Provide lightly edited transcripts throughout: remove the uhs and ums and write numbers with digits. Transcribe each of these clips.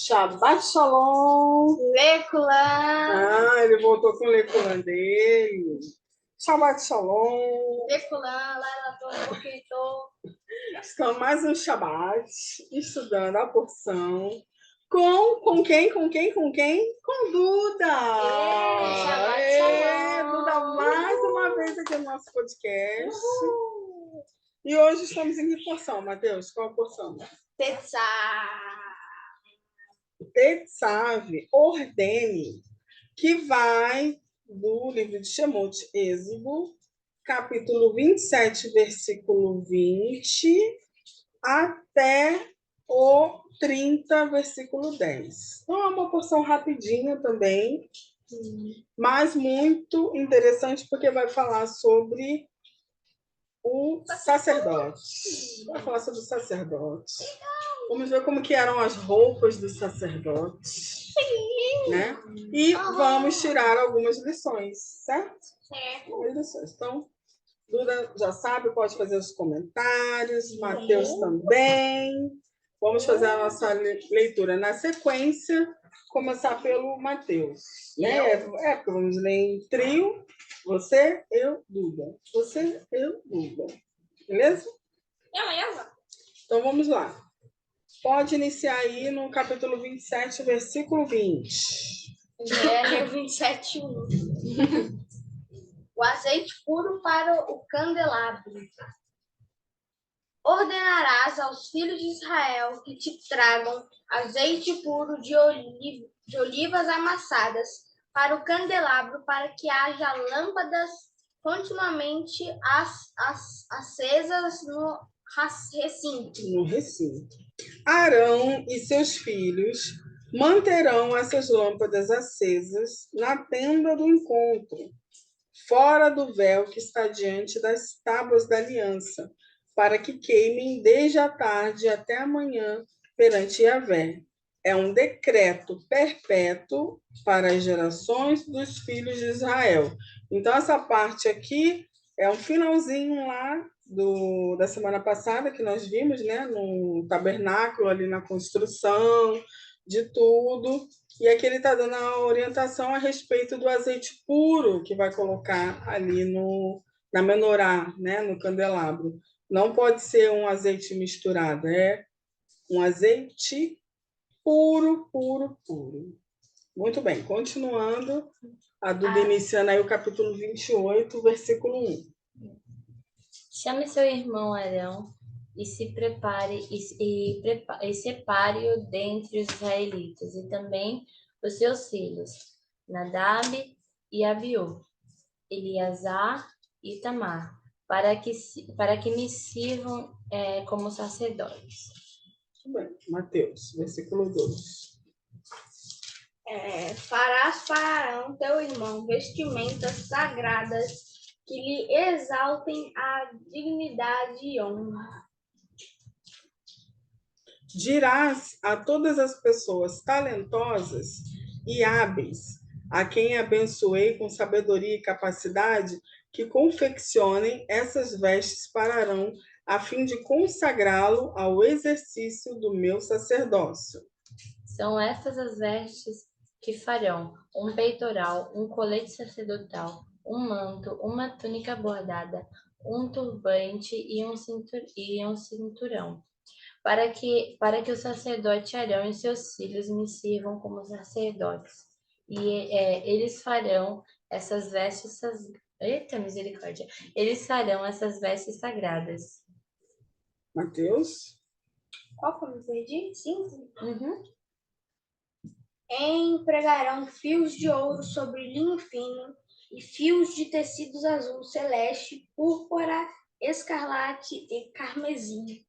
Shabbat Shalom. Leculan. Ele voltou com o Leculan dele. Shabbat Shalom. Leculan, lá um pouquinho. Estamos mais um Shabbat, estudando a porção. Com quem? Com Duda! Shabbat Shalom. Duda, mais uma vez aqui no nosso podcast. E hoje estamos em que porção, Matheus? Qual a porção? Tetzav, ordene, que vai do livro de Shemot, Êxodo, capítulo 27, versículo 20, até o 30, versículo 10. Então, é uma porção rapidinha também, mas muito interessante, porque vai falar sobre o sacerdote. Vai falar sobre o sacerdote. Vamos ver como que eram as roupas dos sacerdotes, né? E vamos tirar algumas lições, certo? Algumas lições. Então, Duda já sabe, pode fazer os comentários, Matheus também. Vamos fazer a nossa leitura na sequência, começar pelo Matheus, né? Porque vamos ler em trio, você, eu, Duda. Você, eu, Duda. Beleza? Então vamos lá. Pode iniciar aí no capítulo 27, versículo 20. É 27, 1. O azeite puro para o candelabro. Ordenarás aos filhos de Israel que te tragam azeite puro de olivas amassadas para o candelabro, para que haja lâmpadas continuamente acesas no recinto. No recinto. Arão e seus filhos manterão essas lâmpadas acesas na tenda do encontro, fora do véu que está diante das tábuas da aliança, para que queimem desde a tarde até amanhã perante Yahvé. É um decreto perpétuo para as gerações dos filhos de Israel. Então, essa parte aqui é um finalzinho lá da semana passada que nós vimos, né, no tabernáculo, ali na construção de tudo. E aqui ele está dando a orientação a respeito do azeite puro que vai colocar ali na menorá, né, no candelabro. Não pode ser um azeite misturado, é um azeite puro, puro, puro. Muito bem, continuando, a Duda iniciando aí o capítulo 28, versículo 1. Chame seu irmão Arão e se prepare e separe-o dentre os israelitas, e também os seus filhos, Nadab e Abiú, Eleazar e Tamar, para que me sirvam como sacerdotes. Muito bem, Mateus, versículo 2. Farás para Arão, teu irmão, vestimentas sagradas que lhe exaltem a dignidade e honra. Dirás a todas as pessoas talentosas e hábeis, a quem abençoei com sabedoria e capacidade, que confeccionem essas vestes para Arão, a fim de consagrá-lo ao exercício do meu sacerdócio. São estas as vestes que farão um peitoral, um colete sacerdotal, um manto, uma túnica bordada, um turbante e um cinturão, para que o sacerdote Arão e seus filhos me sirvam como sacerdotes. E eles farão essas vestes... Eita, misericórdia! Eles farão essas vestes sagradas. Mateus? Qual foi o perdi? 5? Uhum. Empregarão fios de ouro sobre linho fino e fios de tecidos azul celeste, púrpura, escarlate e carmesim.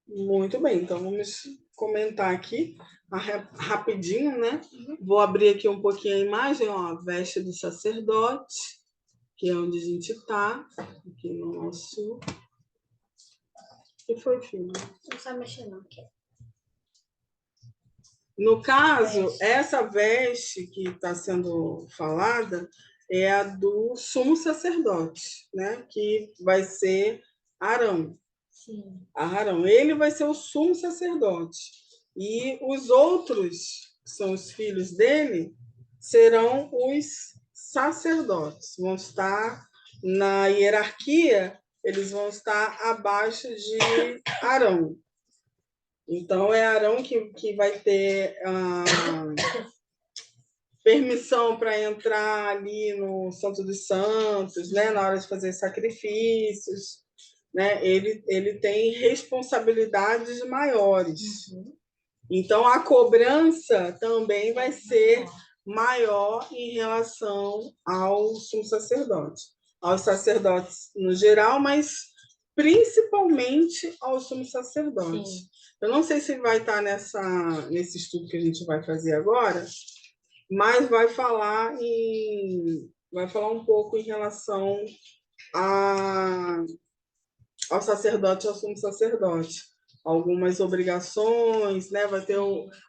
Muito bem, então vamos comentar aqui rapidinho, né? Vou abrir aqui um pouquinho a imagem, ó, a veste do sacerdote, que é onde a gente está, aqui no nosso... O que foi, filho? Não sabe mexer, não. No caso, essa veste que está sendo falada é a do sumo sacerdote, né? Que vai ser Arão. Sim. Arão, ele vai ser o sumo sacerdote. E os outros, que são os filhos dele, serão os sacerdotes. Vão estar na hierarquia, eles vão estar abaixo de Arão. Então, é Arão que vai ter permissão para entrar ali no Santo dos Santos, né, na hora de fazer sacrifícios, né? Ele tem responsabilidades maiores. Então, a cobrança também vai ser maior em relação ao sumo sacerdote, aos sacerdotes no geral, mas principalmente ao sumo sacerdote. Sim. Eu não sei se vai estar nesse estudo que a gente vai fazer agora, mas vai falar um pouco em relação ao sacerdote e ao sumo sacerdote. Algumas obrigações, né? Vai ter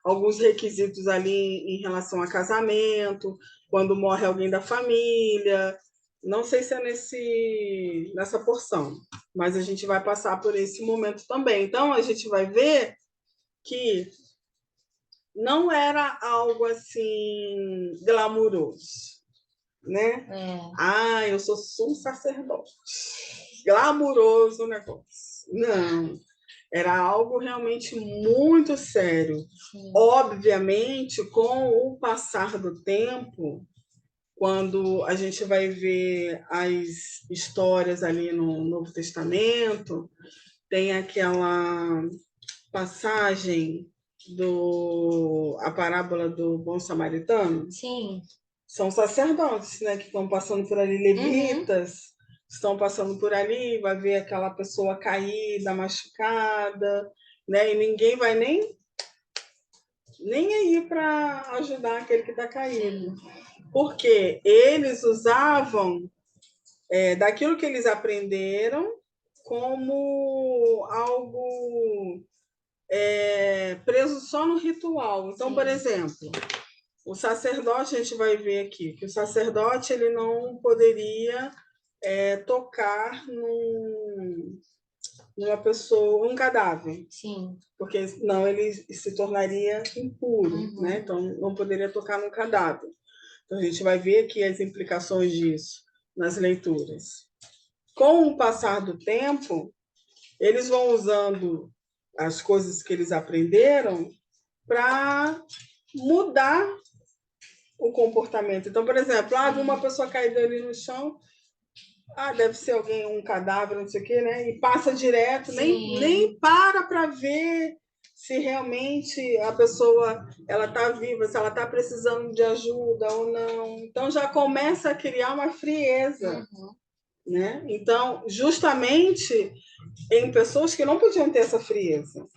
alguns requisitos ali em relação a casamento, quando morre alguém da família. Não sei se é nessa porção, mas a gente vai passar por esse momento também. Então, a gente vai ver que não era algo assim glamuroso, né? Eu sou sumo sacerdote. Glamuroso o negócio. Não. Era algo realmente muito sério. Sim. Obviamente, com o passar do tempo, quando a gente vai ver as histórias ali no Novo Testamento, tem aquela passagem a parábola do bom samaritano. Sim. São sacerdotes, né, que estão passando por ali, levitas, estão passando por ali, vai ver aquela pessoa caída, machucada, né, e ninguém vai nem aí para ajudar aquele que está caído. Porque eles usavam daquilo que eles aprenderam como algo preso só no ritual. Então, por exemplo, o sacerdote, a gente vai ver aqui, que o sacerdote ele não poderia tocar numa pessoa, um cadáver. Sim. Porque senão ele se tornaria impuro, né? Então, não poderia tocar num cadáver. Então, a gente vai ver aqui as implicações disso nas leituras. Com o passar do tempo, eles vão usando as coisas que eles aprenderam para mudar o comportamento. Então, por exemplo, vi uma pessoa caída ali no chão, deve ser alguém, um cadáver, não sei o quê, né? E passa direto, nem para ver se realmente a pessoa ela está viva, se ela está precisando de ajuda ou não. Então, já começa a criar uma frieza. Né? Então, justamente em pessoas que não podiam ter essa frieza.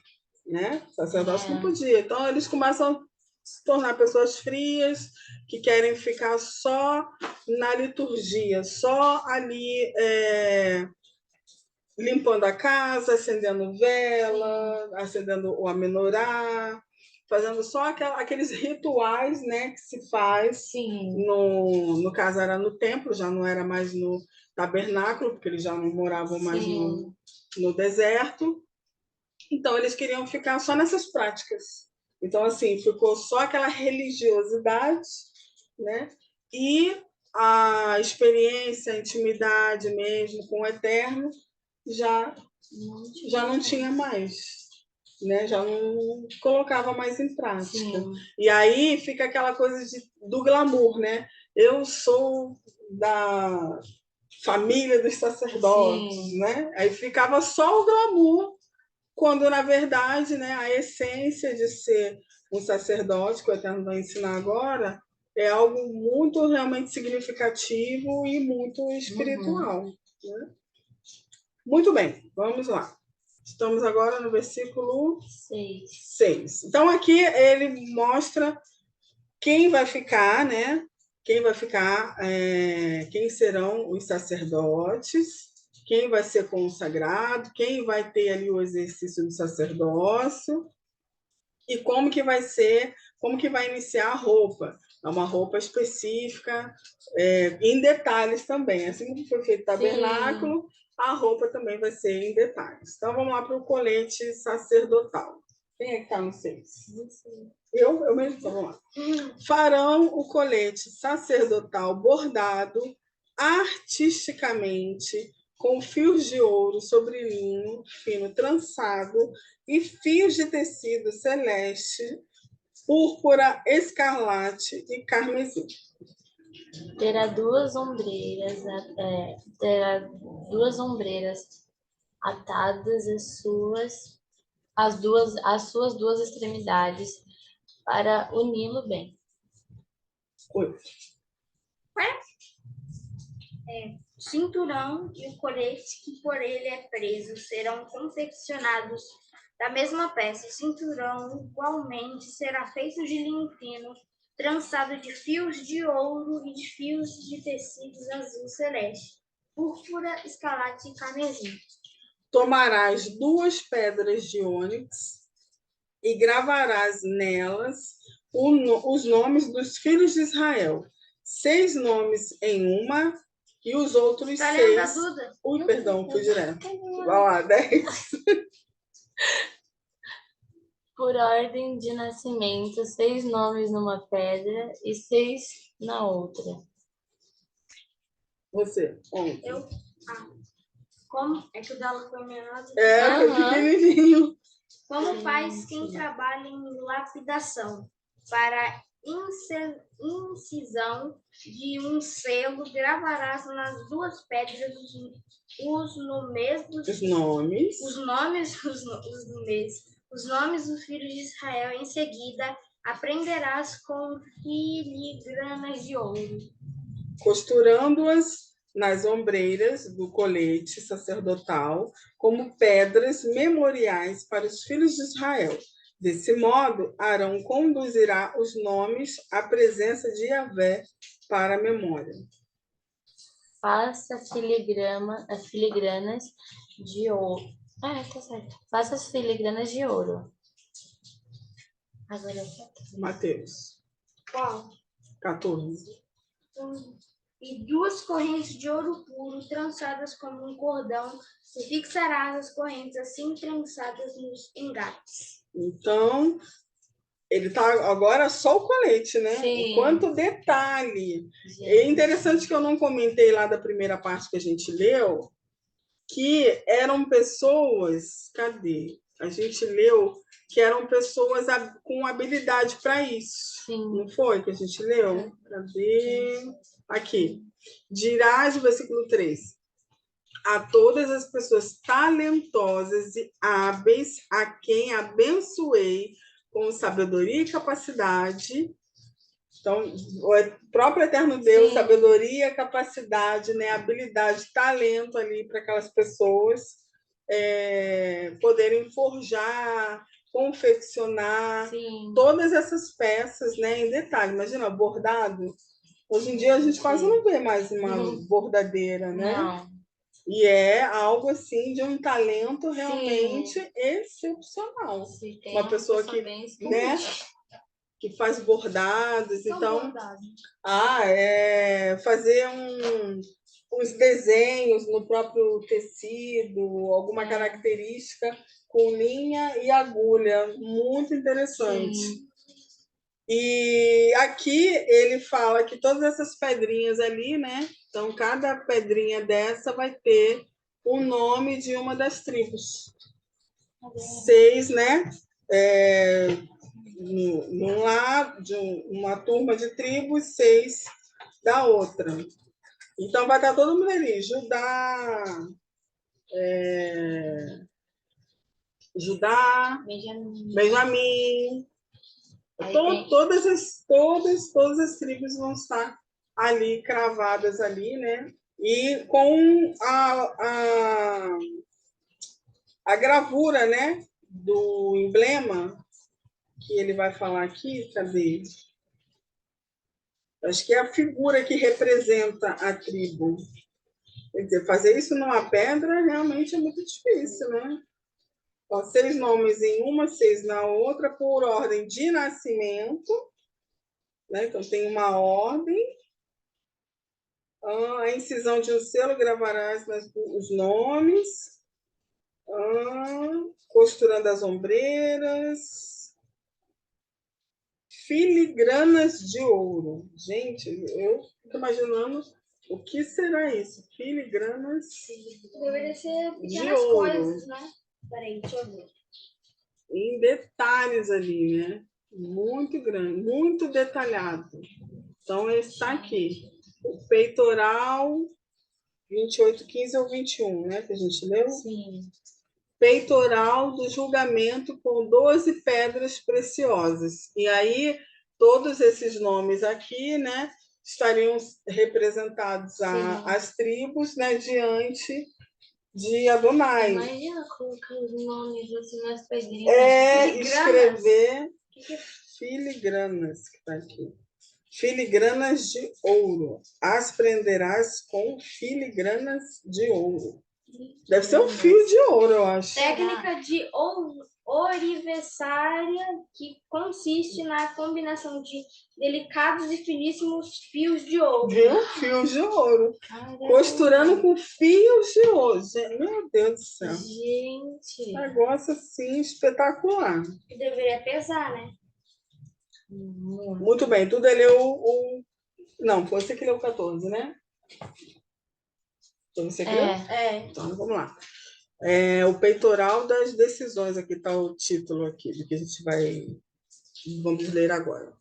Né? O sacerdote não podia. Então, eles começam a se tornar pessoas frias, que querem ficar só na liturgia, só ali limpando a casa, acendendo vela, acendendo o amenorá, fazendo só aqueles rituais, né, que se faz. No caso era no templo, já não era mais no tabernáculo, porque eles já não moravam mais no deserto. Então, eles queriam ficar só nessas práticas. Então, assim, ficou só aquela religiosidade, né? E a experiência, a intimidade mesmo com o Eterno já não tinha mais, né? Já não colocava mais em prática. Sim. E aí fica aquela coisa do glamour, né? Eu sou da família dos sacerdotes, sim, né? Aí ficava só o glamour, quando, na verdade, né, a essência de ser um sacerdote, que o Eterno vai ensinar agora, é algo muito realmente significativo e muito espiritual. Né? Muito bem, vamos lá. Estamos agora no versículo 6. Então, aqui ele mostra quem vai ficar, né? Quem vai ficar, quem serão os sacerdotes, quem vai ser consagrado, quem vai ter ali o exercício do sacerdócio e como que vai ser, como que vai iniciar a roupa. É uma roupa específica, em detalhes também. Assim como foi feito o tabernáculo, sim, a roupa também vai ser em detalhes. Então, vamos lá para o colete sacerdotal. Quem é que está no 6? Eu mesmo, então, vamos lá. Farão o colete sacerdotal bordado artisticamente com fios de ouro sobre linho fino trançado e fios de tecido celeste, púrpura, escarlate e carmesim. Terá duas ombreiras atadas às suas duas extremidades para uni-lo bem. 8. O cinturão e o colete que por ele é preso serão confeccionados da mesma peça. O cinturão igualmente será feito de linho fino, trançado de fios de ouro e de fios de tecidos azul celeste, púrpura, escarlate e carmesim. Tomarás 2 pedras de ônix e gravarás nelas os nomes dos filhos de Israel. 6 nomes em uma e os outros Tá lendo a 6. Duda? Ui, perdão, fui direto. Vai lá, 10. Por ordem de nascimento, 6 nomes numa pedra e 6 na outra. Você, 11. Eu? Como? É que o dela foi menor. Foi pequenininho. Como faz quem trabalha em lapidação? Para incisão de um selo, gravarás nas 2 pedras os nomes dos filhos de Israel. Em seguida, aprenderás com filigranas de ouro, Costurando-as nas ombreiras do colete sacerdotal como pedras memoriais para os filhos de Israel. Desse modo, Arão conduzirá os nomes à presença de Yahvé para a memória. Faça filigranas de ouro. Tá certo. Faça as filigranas de ouro. Agora Mateus. Qual? 14. E 2 correntes de ouro puro, trançadas como um cordão, se fixarás as correntes assim trançadas nos engates. Então, ele está agora só o colete, né? Sim. Quanto detalhe. Gente. É interessante que eu não comentei lá da primeira parte que a gente leu, que eram pessoas, cadê? A gente leu que eram pessoas com habilidade para isso. Sim. Não foi que a gente leu? Cadê? Aqui. Dirás, versículo 3. A todas as pessoas talentosas e hábeis, a quem abençoei com sabedoria e capacidade. Então, o próprio Eterno Deus, Sim. sabedoria, capacidade, né, habilidade, talento ali para aquelas pessoas poderem forjar, confeccionar. Sim. Todas essas peças, né, em detalhe. Imagina, bordado. Hoje em dia a gente quase não vê mais uma bordadeira, né? Não. E é algo assim de um talento realmente Sim. excepcional. Sim, uma pessoa que, né, que faz bordados. Então, fazer uns desenhos no próprio tecido, alguma característica com linha e agulha. Muito interessante. Sim. E aqui ele fala que todas essas pedrinhas ali, né? Então, cada pedrinha dessa vai ter o nome de uma das tribos. 6, né? Num lado, de uma turma de tribos, 6 da outra. Então, vai estar todo mundo ali. Judá, Benjamim. Todas as tribos vão estar ali, cravadas ali, né? E com a gravura, né? Do emblema, que ele vai falar aqui, cadê? Acho que é a figura que representa a tribo. Quer dizer, fazer isso numa pedra realmente é muito difícil, né? Então, 6 nomes em uma, 6 na outra, por ordem de nascimento. Né? Então, tem uma ordem. A incisão de um selo, gravarás os nomes. Costurando as ombreiras. Filigranas de ouro. Gente, eu fico imaginando o que será isso. Filigranas Deveria ser de pequenas ouro. coisas, né? Peraí, deixa eu ver. Em detalhes ali, né? Muito grande, muito detalhado. Então, ele está aqui. O peitoral 28, 15 ou 21, né? Que a gente leu. Sim. Peitoral do julgamento com 12 pedras preciosas. E aí, todos esses nomes aqui, né? Estariam representados as tribos, né? Diante de Adonai. Imagina colocar os nomes assim nas pedrinhas. Escrever filigranas, que está aqui. Filigranas de ouro. As prenderás com filigranas de ouro. Deve ser um fio de ouro, eu acho. Técnica de ourivesária que consiste na combinação de delicados e finíssimos fios de ouro. Viu? Fios de ouro. Caramba. Costurando com fios de ouro. Meu Deus do céu. Gente. Negócio assim espetacular. Deveria pesar, né? Muito bem. Tu leu o... Não, foi você que leu o 14, né? Foi você que leu? Então, vamos lá. O peitoral das decisões. Aqui está o título aqui, do que a gente vamos ler agora.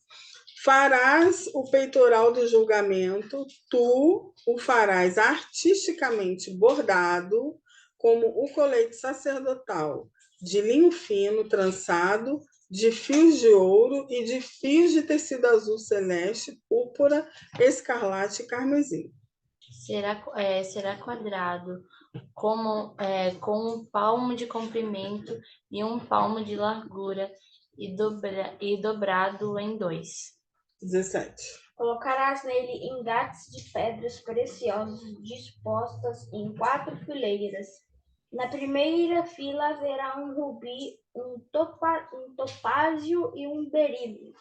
Farás o peitoral do julgamento, tu o farás artisticamente bordado, como o colete sacerdotal, de linho fino, trançado, de fios de ouro e de fios de tecido azul celeste, púrpura, escarlate e carmesim. Será quadrado, com um palmo de comprimento e um palmo de largura, e dobrado em 2. 17. Colocarás nele engates de pedras preciosas dispostas em 4 fileiras. Na primeira fila haverá um rubi, um topázio e um berilo.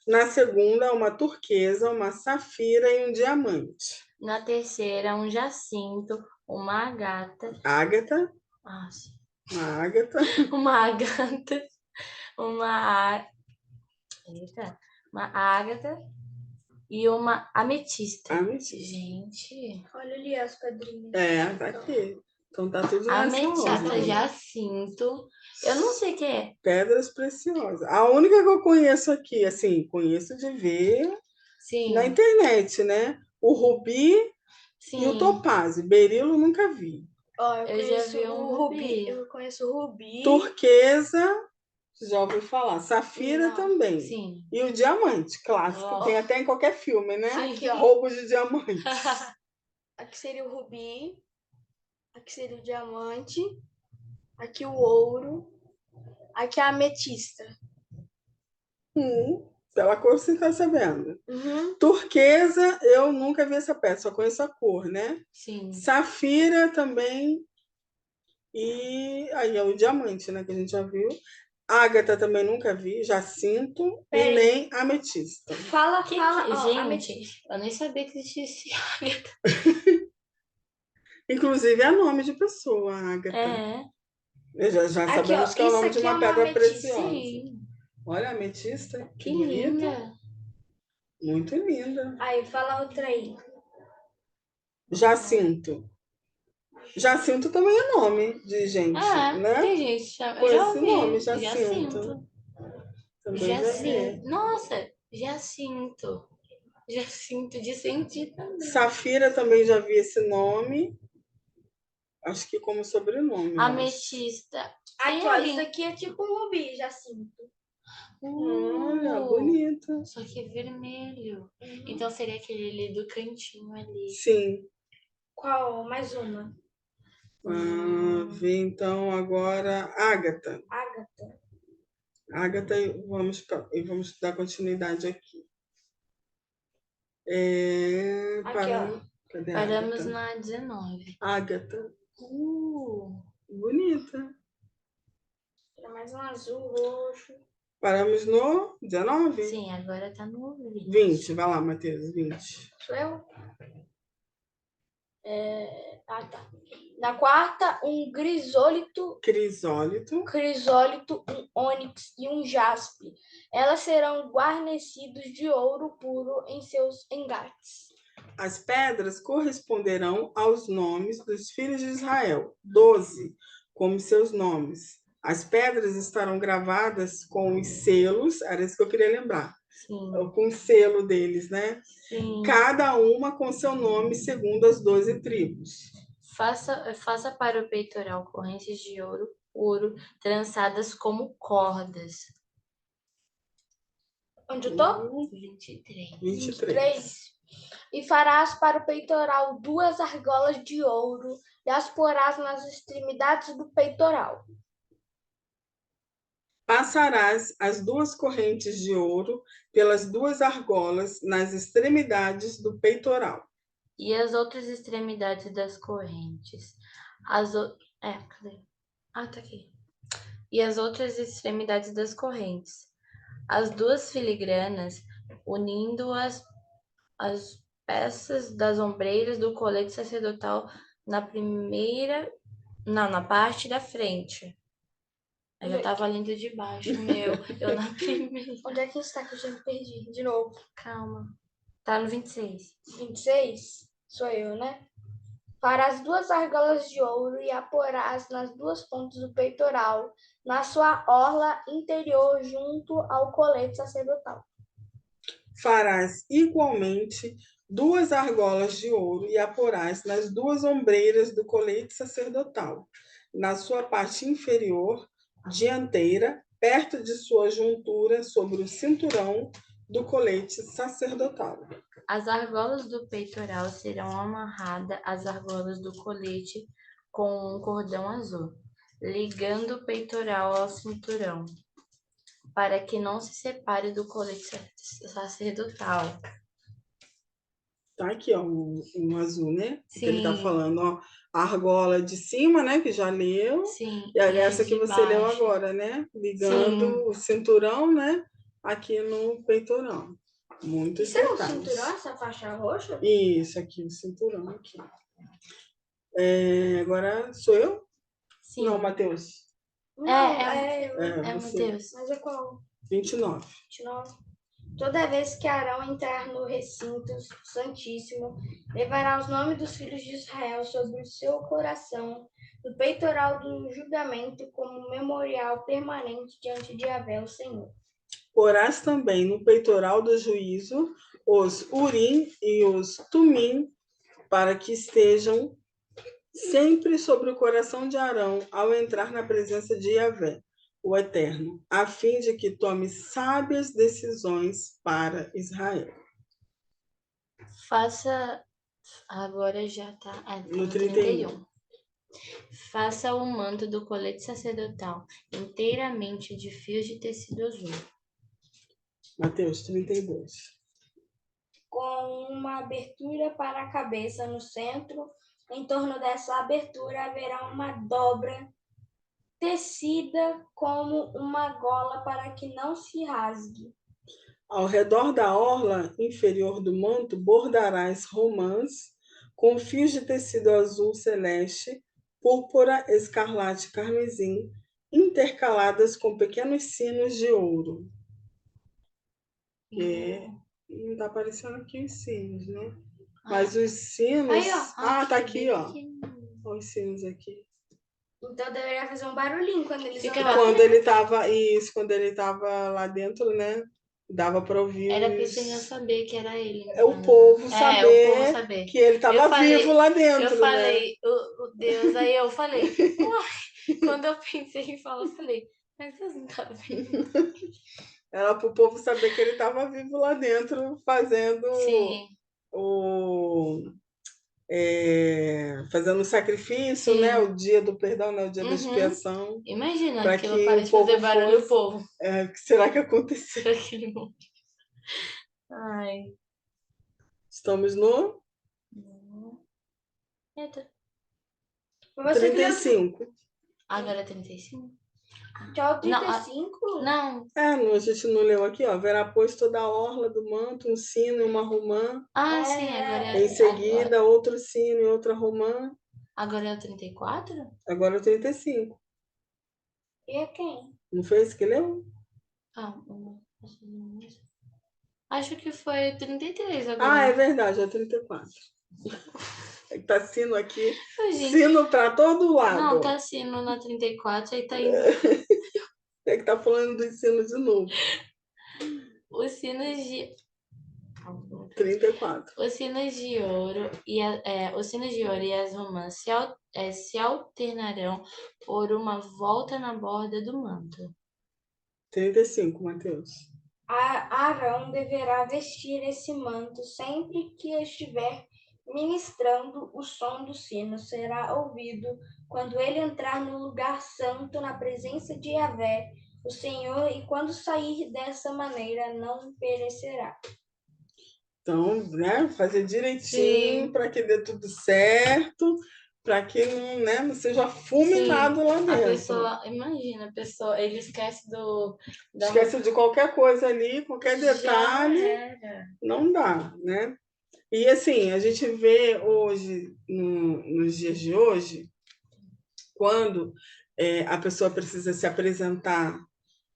Na segunda, uma turquesa, uma safira e um diamante. Na terceira, um jacinto, uma ágata. Ágata. Sim. Uma ágata. Uma ágata. Uma ágata e uma ametista. Gente. Olha ali as pedrinhas. Tá aqui. Então tá tudo nessa Ametista, ordem. jacinto. Eu não sei o que é. Pedras preciosas. A única que eu conheço aqui, assim, conheço de ver na internet, né? O rubi e o topázio. Berilo nunca vi. Eu já vi um rubi. Eu conheço o rubi. Turquesa, já ouviu falar. Safira também. Sim. E o diamante, clássico. Tem até em qualquer filme, né? Aqui, Roubo de diamante. Aqui seria o rubi. Aqui seria o diamante. Aqui o ouro. Aqui a ametista. Pela cor você está sabendo. Uhum. Turquesa, eu nunca vi essa peça, só conheço a cor, né? Sim. Safira também. E aí é o diamante, né? Que a gente já viu. Ágata também nunca vi, jacinto e nem ametista. Fala. Gente, ametista. eu nem sabia que existia ágata. Inclusive é nome de pessoa, Ágata. Já sabemos que é o nome de uma pedra preciosa. Sim. Olha a ametista, Que bonita. linda. Muito linda. Aí, fala outra aí. Jacinto. Jacinto também é nome de gente, né? Tem gente que chama. Com Eu já esse ouvi. nome, Jacinto. Também já vi. Nossa, Jacinto. Jacinto de sentir também. Safira também já vi esse nome. Acho que como sobrenome. Ametista. Aqui, ó, isso aqui é tipo um rubi, Jacinto. Olha, bonito. Só que é vermelho. Então seria aquele ali do cantinho ali. Sim. Qual? Mais uma. Vê então agora Ágata. Ágata, e vamos dar continuidade aqui. Cadê Paramos Ágata? na 19. Ágata. Bonita. Mais um azul, roxo. Paramos no 19? Sim, agora tá no 20. 20, vai lá, Matheus, 20. Sou eu? Na quarta, um crisólito, um ônix e um jaspe. Elas serão guarnecidos de ouro puro em seus engates. As pedras corresponderão aos nomes dos filhos de Israel, 12, como seus nomes. As pedras estarão gravadas com os selos, era isso que eu queria lembrar, Sim, com o selo deles, né? sim. Cada uma com seu nome, segundo as 12 tribos. Faça para o peitoral correntes de ouro trançadas como cordas. Onde eu tô? 23. 23. E farás para o peitoral 2 argolas de ouro e as porás nas extremidades do peitoral. Passarás as 2 correntes de ouro pelas 2 argolas nas extremidades do peitoral. E as outras extremidades das correntes. Cadê? Tá aqui. E as outras extremidades das correntes. As 2 filigranas, unindo as peças das ombreiras do colete sacerdotal na parte da frente. Eu já tava lendo de baixo, eu na primeira. Onde é que está que eu já me perdi? De novo. Calma. Tá no 26. 26? Sou eu, né? Para as 2 argolas de ouro e a porás nas 2 pontas do peitoral, na sua orla interior, junto ao colete sacerdotal. Farás igualmente 2 argolas de ouro e a porás nas 2 ombreiras do colete sacerdotal, na sua parte inferior, dianteira, perto de sua juntura, sobre o cinturão do colete sacerdotal. As argolas do peitoral serão amarradas às argolas do colete com um cordão azul, ligando o peitoral ao cinturão, para que não se separe do colete sacerdotal. Tá aqui, ó, um azul, né? Sim. Que ele tá falando, ó, a argola de cima, né, que já leu. Sim. E essa que você leu agora, né? Ligando Sim. o cinturão, né, aqui no peitorão. Muitos Isso é o detalhes. cinturão, essa faixa roxa? Isso, aqui, o cinturão aqui. Agora sou eu? Sim. Não, Matheus. Você. Mateus. Mas é qual? 29. 29. Toda vez que Arão entrar no recinto santíssimo, levará os nomes dos filhos de Israel sobre o seu coração, no peitoral do julgamento, como memorial permanente diante de Yahvé, o Senhor. Porás também no peitoral do juízo os urim e os tumim, para que estejam sempre sobre o coração de Arão ao entrar na presença de Yahvé, o Eterno, a fim de que tome sábias decisões para Israel. Faça. Agora já tá. No 31. Faça o manto do colete sacerdotal inteiramente de fios de tecido azul. Mateus 32. Com uma abertura para a cabeça no centro, em torno dessa abertura haverá uma dobra tecida como uma gola para que não se rasgue. Ao redor da orla inferior do manto bordarás romãs com fios de tecido azul celeste, púrpura, escarlate e carmesim, intercaladas com pequenos sinos de ouro. Não está aparecendo aqui os sinos, né? Mas os sinos... Aí, ó. Tá aqui, ó. Olha os sinos aqui. Então deveria fazer um barulhinho quando eles Quando ele estava... Isso, quando ele estava lá dentro, né? Dava para ouvir. Era para o Senhor saber que era ele. É o povo saber que ele estava vivo lá dentro. Eu falei, né? o Deus, aí eu falei, uai, quando eu pensei em falar, eu falei, mas Deus não tá vendo. Era para o povo saber que ele estava vivo lá dentro, fazendo fazendo o sacrifício, né? O dia do perdão, né? O dia da expiação. Imagina para aquilo que para de fazer barulho o povo. O que será que aconteceu? Ai. Estamos no... Eita. 35. Agora é 35? Já o Não, 35? Não. A gente não leu aqui, ó. Verá, pois, toda a orla do manto, um sino e uma romã. Sim, Em seguida, outro sino e outra romã. Agora é o 34? Agora o 35. E é quem? Não foi esse que leu? Acho que foi 33 agora. É verdade, é 34. Tá sino aqui. Gente, Sino para todo lado. não, tá sino na 34, aí tá indo. Tem que tá falando do sino de novo. Os sinos de 34. Os sinos de ouro os sinos de ouro e as romãs se alternarão por uma volta na borda do manto. 35, Mateus. Arão deverá vestir esse manto sempre que estiver ministrando. O som do sino será ouvido quando ele entrar no lugar santo na presença de Yahvé, o Senhor, e quando sair dessa maneira não perecerá. Então, né, fazer direitinho para que dê tudo certo, para que não seja fulminado lá dentro. Imagina, a pessoa, ele esquece Esquece de qualquer coisa ali, qualquer detalhe, não dá, né? E assim, a gente vê hoje, nos dias de hoje, quando a pessoa precisa se apresentar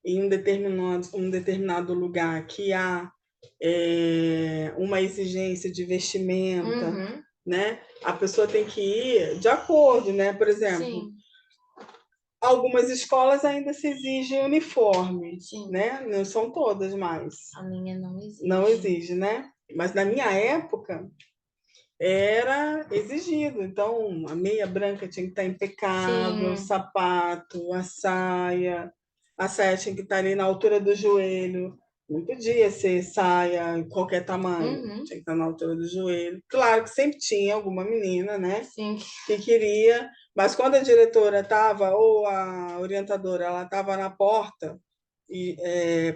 em um determinado lugar que há uma exigência de vestimenta, né? A pessoa tem que ir de acordo, né? Por exemplo, sim, algumas escolas ainda se exigem uniforme, sim, né? Não são todas mais. A minha não exige. Não exige, né? Mas na minha época era exigido. Então, a meia branca tinha que estar impecável, o sapato, a saia tinha que estar ali na altura do joelho. Não podia ser saia em qualquer tamanho, tinha que estar na altura do joelho. Claro que sempre tinha alguma menina, né? Sim. Que queria, mas quando a diretora estava, ou a orientadora, ela estava na porta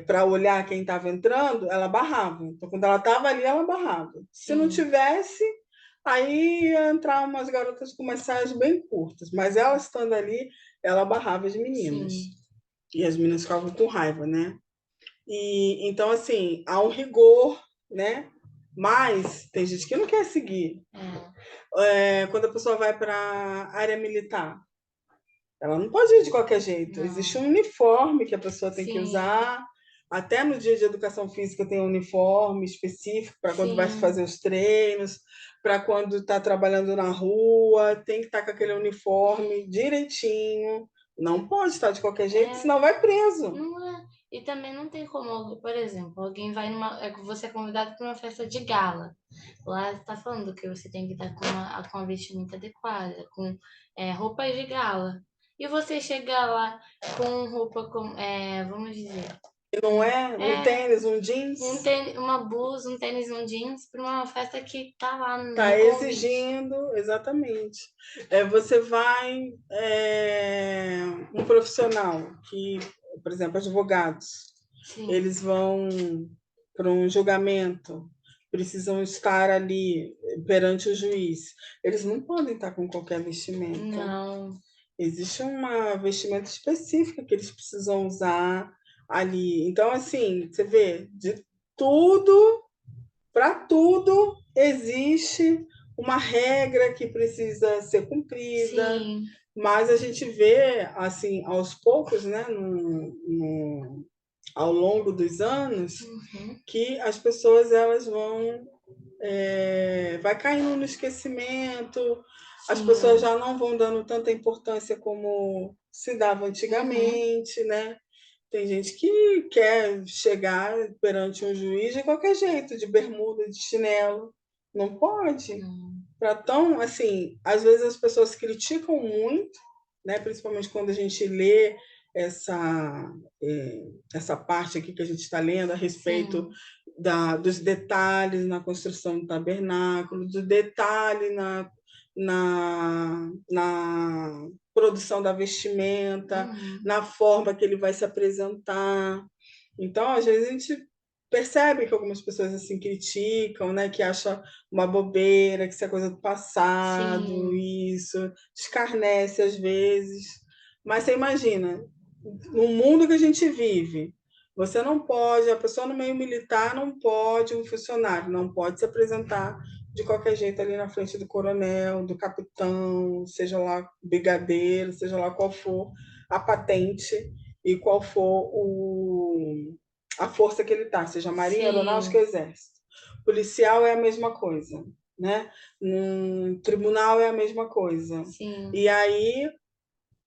para olhar quem estava entrando, ela barrava. Então, quando ela estava ali, ela barrava. Se não tivesse, aí ia entrar umas garotas com umas saias bem curtas, mas ela estando ali, ela barrava as meninas. Sim. E as meninas ficavam com raiva, né? E então, assim, há um rigor, né? Mas tem gente que não quer seguir. Quando a pessoa vai para a área militar, ela não pode ir de qualquer jeito. Não. Existe um uniforme que a pessoa tem que usar. Até no dia de educação física tem um uniforme específico para quando vai fazer os treinos, para quando está trabalhando na rua, tem que estar com aquele uniforme direitinho. Não pode estar de qualquer jeito, senão vai preso. Não é. E também não tem como, por exemplo, alguém vai você é convidado para uma festa de gala. Lá está falando que você tem que estar com a vestimenta adequada, com roupas de gala. E você chegar lá com roupa vamos dizer, não um tênis, um jeans. Uma blusa, um tênis, um jeans para uma festa que tá lá no Tá exigindo, exatamente. Você vai um profissional que, por exemplo, advogados, sim, eles vão para um julgamento, precisam estar ali perante o juiz. Eles não podem estar com qualquer vestimenta. Não. Existe uma vestimenta específica que eles precisam usar ali. Então, assim, você vê, de tudo, para tudo, existe uma regra que precisa ser cumprida. Sim. Mas a gente vê, assim, aos poucos, né, ao longo dos anos, que as pessoas elas vão vai caindo no esquecimento. Sim. As pessoas já não vão dando tanta importância como se dava antigamente, né? Tem gente que quer chegar perante um juiz de qualquer jeito, de bermuda, de chinelo. Não pode. Para tão, assim, às vezes as pessoas criticam muito, né? Principalmente quando a gente lê essa parte aqui que a gente está lendo a respeito dos detalhes na construção do tabernáculo, do detalhe na produção da vestimenta, na forma que ele vai se apresentar. Então, às vezes, a gente percebe que algumas pessoas assim criticam, né, que acham uma bobeira, que isso é coisa do passado, sim, isso, escarnece às vezes. Mas você imagina, no mundo que a gente vive, você não pode, a pessoa no meio militar não pode, um funcionário não pode se apresentar de qualquer jeito ali na frente do coronel, do capitão, seja lá brigadeiro, seja lá qual for a patente e qual for a força que ele está, seja Marinha, Aeronáutica ou Sim, Exército. Policial é a mesma coisa, né? Tribunal é a mesma coisa. sim, E aí,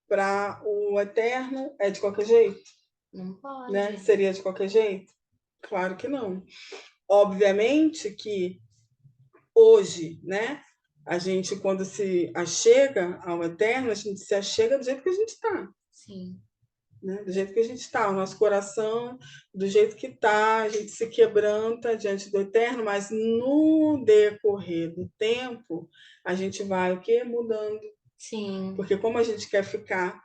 para o eterno, é de qualquer jeito, não né? pode. Seria de qualquer jeito? Claro que não. Obviamente que hoje, né? A gente, quando se achega ao eterno, a gente se achega do jeito que a gente está, Sim, né? Do jeito que a gente está, o nosso coração, do jeito que está, a gente se quebranta diante do eterno, mas no decorrer do tempo, a gente vai o quê? Mudando. sim, Porque como a gente quer ficar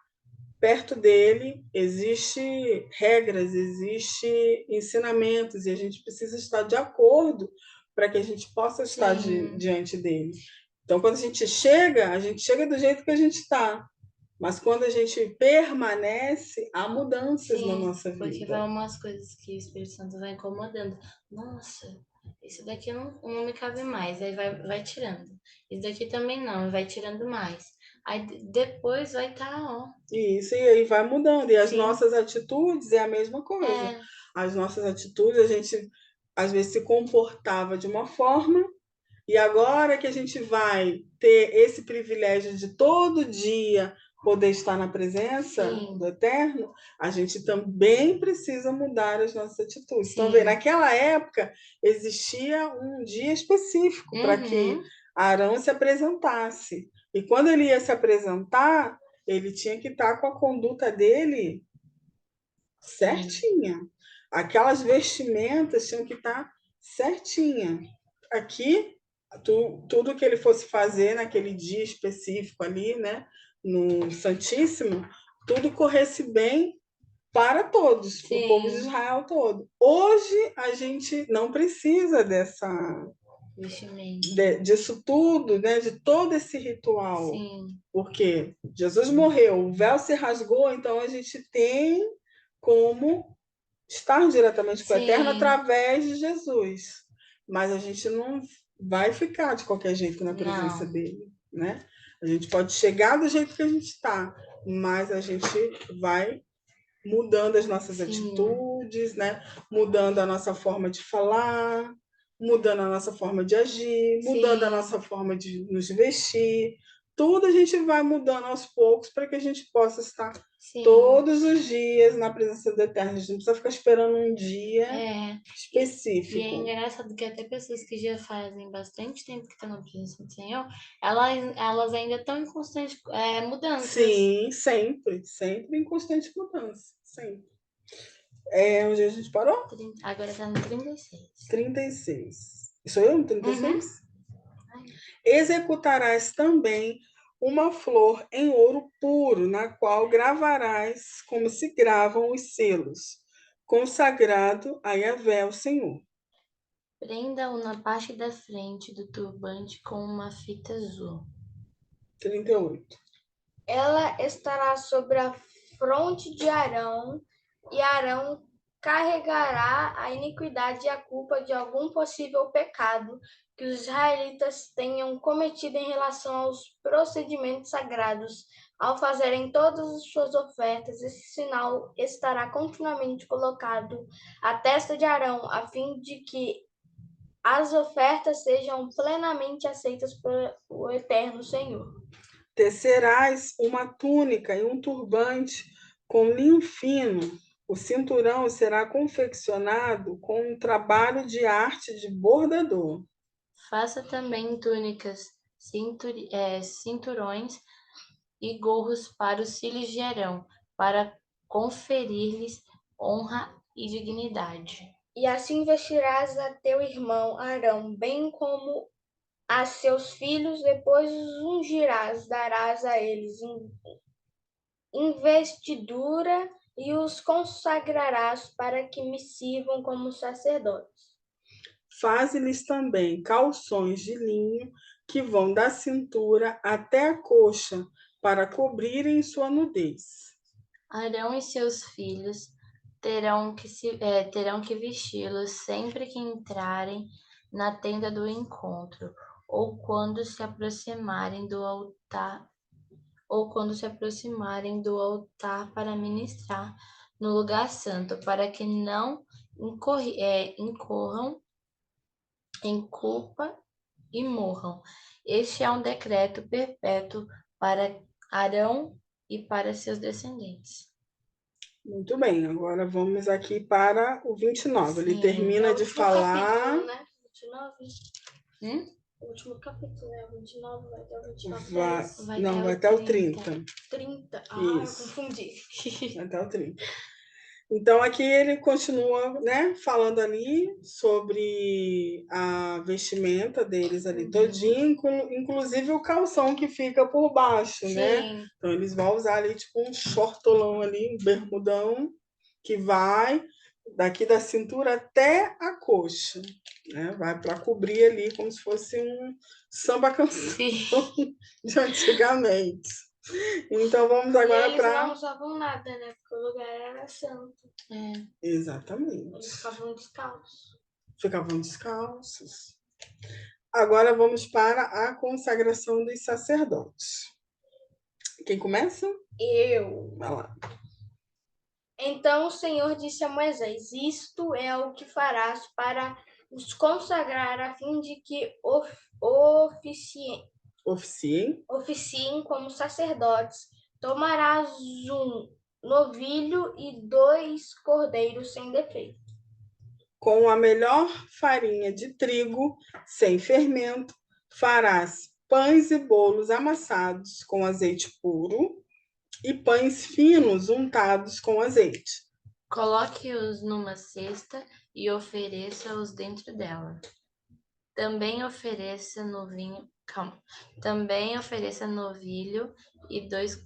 perto dele, existe regras, existe ensinamentos, e a gente precisa estar de acordo para que a gente possa estar sim, diante dele. Então, quando a gente chega do jeito que a gente está. Mas quando a gente permanece, há mudanças na sim, nossa porque vai vida. umas coisas que o Espírito Santo vai incomodando. Nossa, isso daqui não me cabe mais, aí vai tirando. Isso daqui também não, vai tirando mais. Aí depois vai estar, ó, E aí vai mudando. E as sim, nossas atitudes é a mesma coisa. é, As nossas atitudes, a gente às vezes se comportava de uma forma. E agora que a gente vai ter esse privilégio de todo dia poder estar na presença sim, do Eterno, a gente também precisa mudar as nossas atitudes. Então, vê, sim, naquela época existia um dia específico para que uhum, Arão se apresentasse. E quando ele ia se apresentar, ele tinha que estar com a conduta dele sim, certinha. Aquelas vestimentas tinham que estar certinha. Aqui, tudo que ele fosse fazer naquele dia específico ali, né, no Santíssimo, tudo corresse bem para todos, para o povo de sim, Israel todo. Hoje a gente não precisa vestimento, disso tudo, né, de todo esse ritual, sim, porque Jesus morreu, o véu se rasgou, então a gente tem como estar diretamente com o Eterno sim, através de Jesus. Mas a gente não vai ficar de qualquer jeito na presença não, dele, né? A gente pode chegar do jeito que a gente está, mas a gente vai mudando as nossas sim, atitudes, né? Mudando a nossa forma de falar, mudando a nossa forma de agir, mudando a sim, nossa forma de nos vestir. Tudo a gente vai mudando aos poucos para que a gente possa estar sim. todos os dias na presença do Eterno. A gente não precisa ficar esperando um dia É, e é específico. engraçado que até pessoas que já fazem bastante tempo que estão na presença do Senhor, elas ainda estão em constante mudanças. Sim, sempre, sempre em constante mudança. Sempre. Onde a gente parou? Agora tá no 36. 36. Sou eu no Uhum. 36? Executarás também uma flor em ouro puro, na qual gravarás como se gravam os selos, consagrado a Yahvé, o Senhor. Prenda-o na parte da frente do turbante com uma fita azul. 38. Ela estará sobre a fronte de Arão, e Arão carregará a iniquidade e a culpa de algum possível pecado que os israelitas tenham cometido em relação aos procedimentos sagrados. Ao fazerem todas as suas ofertas, esse sinal estará continuamente colocado à testa de Arão, a fim de que as ofertas sejam plenamente aceitas pelo Eterno Senhor. Tecerás uma túnica e um turbante com linho fino. O cinturão será confeccionado com um trabalho de arte de bordador. Faça também túnicas, cinturões e gorros para os filhos de Arão, para conferir-lhes honra e dignidade. E assim vestirás a teu irmão Arão, bem como a seus filhos, depois os ungirás, darás a eles investidura e os consagrarás para que me sirvam como sacerdotes. Faze-lhes também calções de linho que vão da cintura até a coxa, para cobrirem sua nudez. Arão e seus filhos terão que vesti-los sempre que entrarem na tenda do encontro, ou quando se aproximarem do altar, para ministrar no lugar santo, para que não incorram em culpa e morram. Este é um decreto perpétuo para Arão e para seus descendentes. Muito bem, agora vamos aqui para o 29. Ele Sim, termina de falar. Capítulo, né? 29. O último capítulo, né? 29, vai até o 29. Vai até o 30. 30. Isso. Eu confundi. Vai até o 30. Então, aqui ele continua, né, falando ali sobre a vestimenta deles ali todinho, inclusive o calção que fica por baixo, né? Sim. Então, eles vão usar ali, tipo, um shortolão ali, um bermudão, que vai daqui da cintura até a coxa, né? Vai para cobrir ali, como se fosse um samba-canção de antigamente. Então, vamos agora eles não usavam nada, né? Porque o lugar era santo. Exatamente. Eles ficavam descalços. Ficavam descalços. Agora vamos para a consagração dos sacerdotes. Quem começa? Eu. Vai lá. Então o Senhor disse a Moisés: Isto é o que farás para os consagrar, a fim de que oficiem como sacerdotes. Tomarás um novilho e 2 cordeiros sem defeito. Com a melhor farinha de trigo, sem fermento, farás pães e bolos amassados com azeite puro e pães finos untados com azeite. Coloque-os numa cesta e ofereça-os dentro dela. Também ofereça novilho e os 2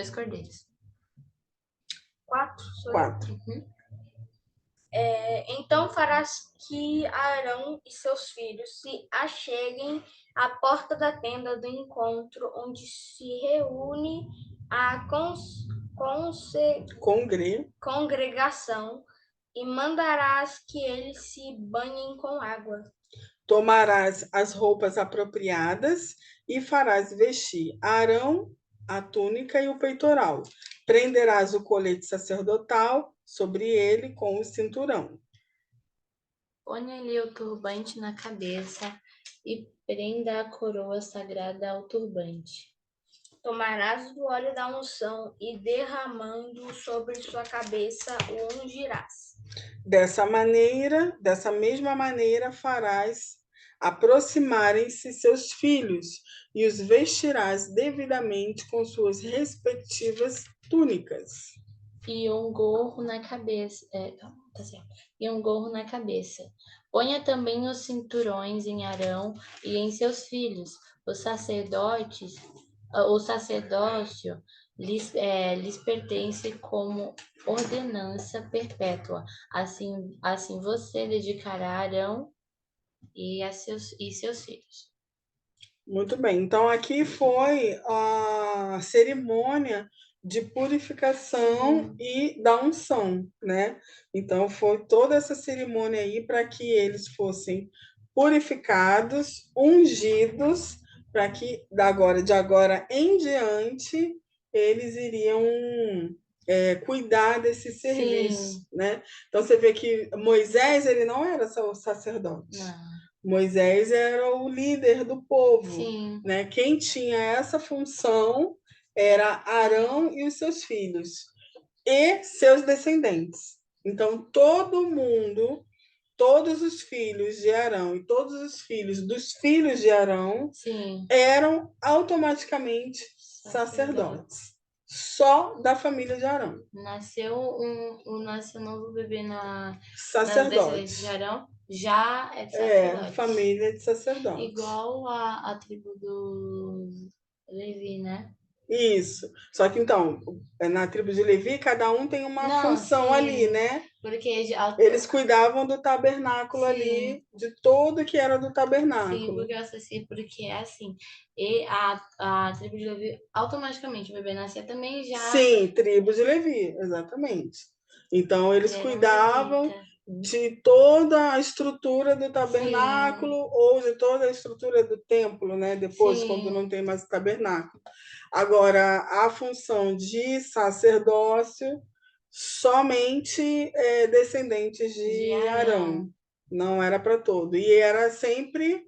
cordeiros. 4. 4. Então farás que Arão e seus filhos se acheguem à porta da tenda do encontro, onde se reúne a congregação, e mandarás que eles se banhem com água. Tomarás as roupas apropriadas e farás vestir Arão a túnica e o peitoral. Prenderás o colete sacerdotal sobre ele com o cinturão. Ponha-lhe o turbante na cabeça e prenda a coroa sagrada ao turbante. Tomarás do óleo da unção e, derramando sobre sua cabeça, o ungirás. Dessa mesma maneira farás aproximarem-se seus filhos e os vestirás devidamente com suas respectivas túnicas. E um gorro na cabeça. E um gorro na cabeça. Ponha também os cinturões em Arão e em seus filhos. O sacerdócio lhes pertence como ordenança perpétua. Assim você dedicará a Arão e seus filhos. Muito bem. Então, aqui foi a cerimônia de purificação e da unção, né? Então, foi toda essa cerimônia aí para que eles fossem purificados, ungidos, para que de agora em diante eles iriam cuidar desse serviço, né? Então, você vê que Moisés, ele não era só o sacerdote. Não. Moisés era o líder do povo, Sim. né? Quem tinha essa função era Arão e os seus filhos e seus descendentes. Então, todo mundo, todos os filhos de Arão e todos os filhos dos filhos de Arão eram automaticamente sacerdotes. Só da família de Arão. Nasceu um novo bebê na sacerdote de Arão, já é de sacerdote. Família de sacerdote. Igual a tribo do Levi, né? Isso. Só que, então, na tribo de Levi, cada um tem uma função ali, né? Porque Eles cuidavam do tabernáculo Sim. ali, de tudo que era do Sim, tabernáculo. porque eu associo, porque é assim, e a tribo de Levi, automaticamente, o bebê nascia também já... Sim, tribo de Levi, exatamente. Então, eles Ele era um cuidavam levita. de toda a estrutura do tabernáculo ou de toda a estrutura do templo, né? Depois, Sim. quando não tem mais o tabernáculo. Agora, a função de sacerdócio, somente descendentes de Arão. Não era para todo. E era sempre...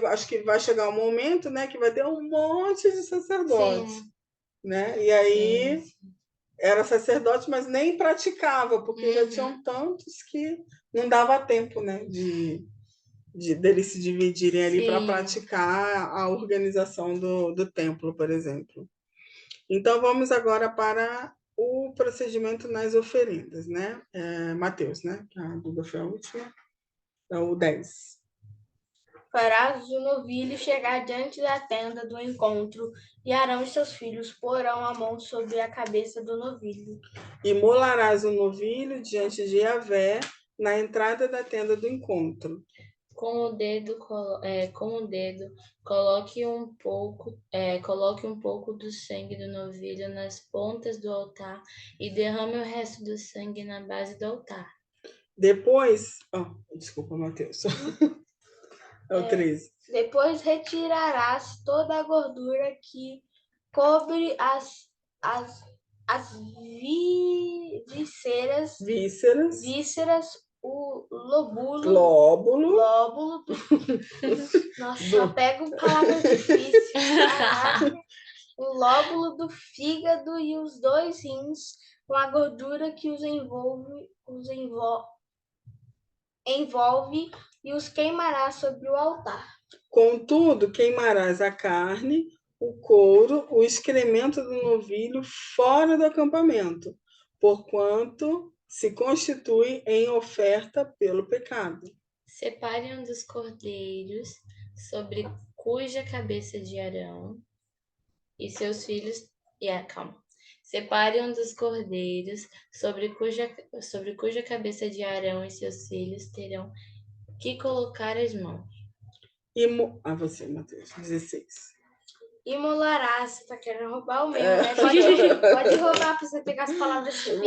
acho que vai chegar um momento, né, que vai ter um monte de sacerdotes. Sim. Né? E aí Sim. era sacerdote, mas nem praticava, porque já tinham tantos que não dava tempo, né, deles se dividirem ali para praticar a organização do templo, por exemplo. Então, vamos agora para o procedimento nas oferendas, né? Mateus, né? A Duda foi a última. É o 10. Farás o novilho chegar diante da tenda do encontro, e Arão e seus filhos porão a mão sobre a cabeça do novilho. Imolarás o novilho diante de Yahvé, na entrada da tenda do encontro. Com o dedo, coloque um pouco do sangue do novilho nas pontas do altar e derrame o resto do sangue na base do altar. Depois... desculpa, Mateus. É o 13. Depois retirarás toda a gordura que cobre as vísceras, o lóbulo. Nossa, só pego palavras difíceis. O lóbulo do fígado e os 2 rins, com a gordura que os envolve e os queimarás sobre o altar. Contudo, queimarás a carne, o couro, o excremento do novilho fora do acampamento, porquanto se constitui em oferta pelo pecado. Separe um dos cordeiros sobre cuja cabeça de Arão e seus filhos... Separe um dos cordeiros sobre cuja cabeça de Arão e seus filhos terão que colocar as mãos. Você, Mateus, 16. Imolarás, você tá querendo roubar o meu, né? Pode roubar para você pegar as palavras difíceis.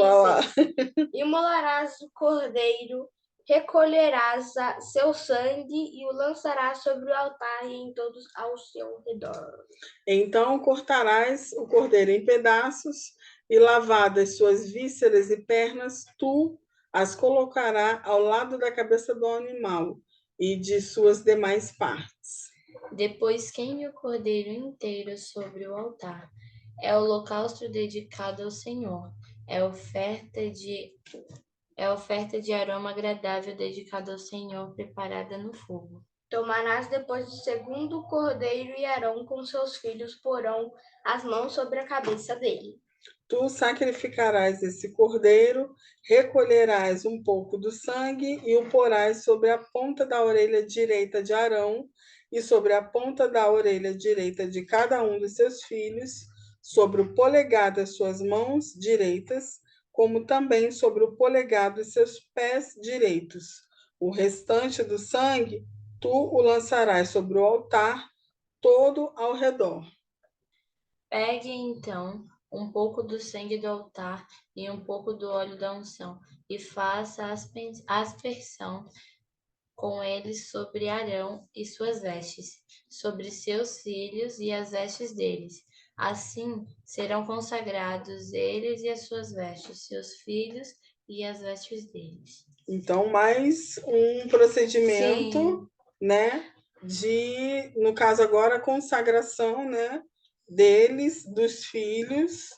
Imolarás o cordeiro, recolherás seu sangue e o lançarás sobre o altar e em todos ao seu redor. Então cortarás o cordeiro em pedaços e, lavadas suas vísceras e pernas, tu as colocarás ao lado da cabeça do animal e de suas demais partes. Depois queime o cordeiro inteiro sobre o altar. É o holocausto dedicado ao Senhor. É oferta de aroma agradável dedicada ao Senhor, preparada no fogo. Tomarás depois do segundo cordeiro e Arão com seus filhos porão as mãos sobre a cabeça dele. Tu sacrificarás esse cordeiro, recolherás um pouco do sangue e o porás sobre a ponta da orelha direita de Arão e sobre a ponta da orelha direita de cada um dos seus filhos, sobre o polegar das suas mãos direitas, como também sobre o polegar dos seus pés direitos. O restante do sangue tu o lançarás sobre o altar todo ao redor. Pegue, então, um pouco do sangue do altar e um pouco do óleo da unção, e faça aspersão com eles sobre Arão e suas vestes, sobre seus filhos e as vestes deles. Assim serão consagrados eles e as suas vestes, seus filhos e as vestes deles. Então, mais um procedimento, né, no caso agora, a consagração, né, deles, dos filhos.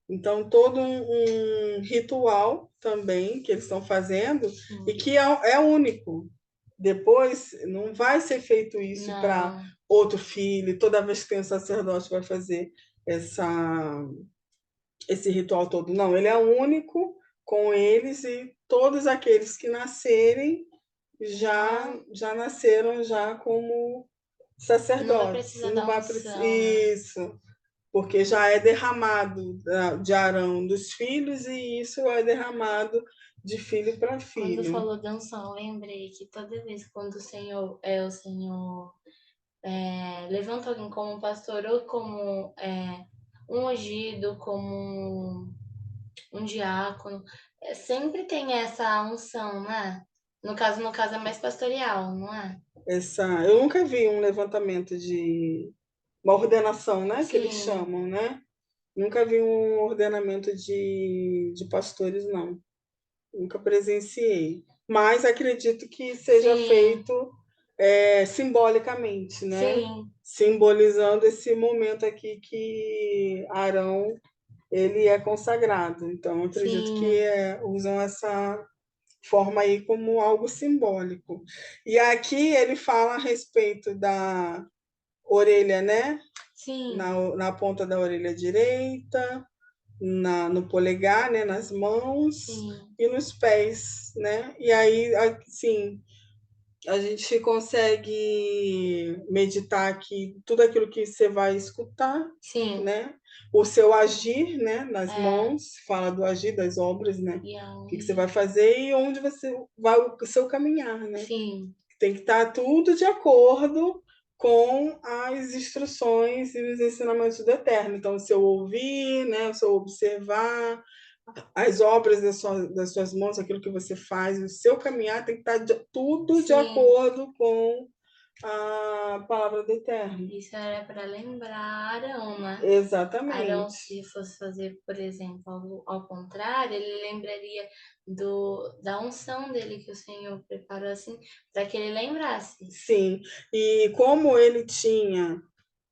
Então, todo um ritual também que eles estão fazendo e que é único. Depois, não vai ser feito isso para outro filho. Toda vez que tem um sacerdote vai fazer esse ritual todo. Não, ele é único com eles e todos aqueles que nascerem já nasceram já como sacerdotes. Não vai precisar da unção, Isso, porque já é derramado de Arão dos filhos e isso é derramado de filho para Quando filho. falou dançar, eu lembrei que toda vez quando o Senhor levanta alguém como um pastor ou como um ungido, como um diácono, sempre tem essa unção, né? No caso é mais pastoral, não é? Eu nunca vi um levantamento de uma ordenação, né, que eles Sim, chamam, né? Nunca vi um ordenamento de pastores, não. Nunca presenciei. Mas acredito que seja sim, feito simbolicamente, né? sim, Simbolizando esse momento aqui que Arão ele é consagrado. Então, acredito que sim, usam essa forma aí como algo simbólico. E aqui ele fala a respeito da orelha, né? sim, Na ponta da orelha direita, no polegar, né? Nas mãos sim, e nos pés, né? E aí, assim, a gente consegue meditar que tudo aquilo que você vai escutar, sim, né? O seu agir, né? Nas é, mãos, fala do agir das obras, né? e O que você vai aonde? fazer e onde você vai o seu caminhar, né? Sim, Tem que estar tudo de acordo com as instruções e os ensinamentos do Eterno. Então, se eu ouvir, né? Se eu observar, as obras das suas mãos, aquilo que você faz, o seu caminhar tem que estar tudo de sim. acordo com a palavra do Eterno. Isso era para lembrar Arão, né? Arão, Exatamente. se fosse fazer, por exemplo, ao contrário, ele lembraria da unção dele que o Senhor preparou assim, para que ele lembrasse. Sim. E como ele tinha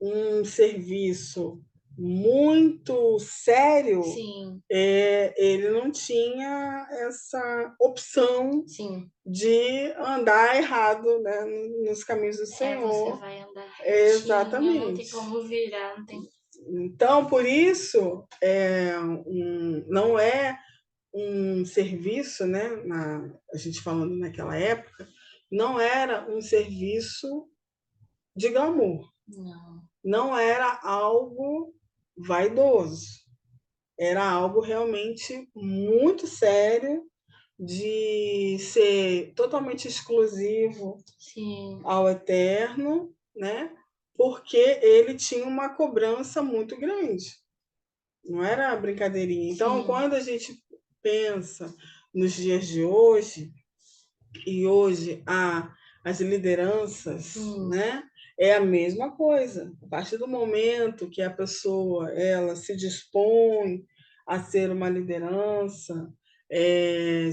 um serviço muito sério, Sim, ele não tinha essa opção sim. de andar errado, né, nos caminhos do Você Senhor. vai andar retinho, não tem Exatamente. como virar, não tem. Então, por isso, não é um serviço, né, a gente falando naquela época, não era um serviço de glamour, Não. não era algo vaidoso, era algo realmente muito sério, de ser totalmente exclusivo Sim, ao Eterno, né? Porque ele tinha uma cobrança muito grande, não era brincadeirinha. Então, sim, quando a gente pensa nos dias de hoje, e hoje as lideranças, sim, né? É a mesma coisa. A partir do momento que a pessoa ela se dispõe a ser uma liderança,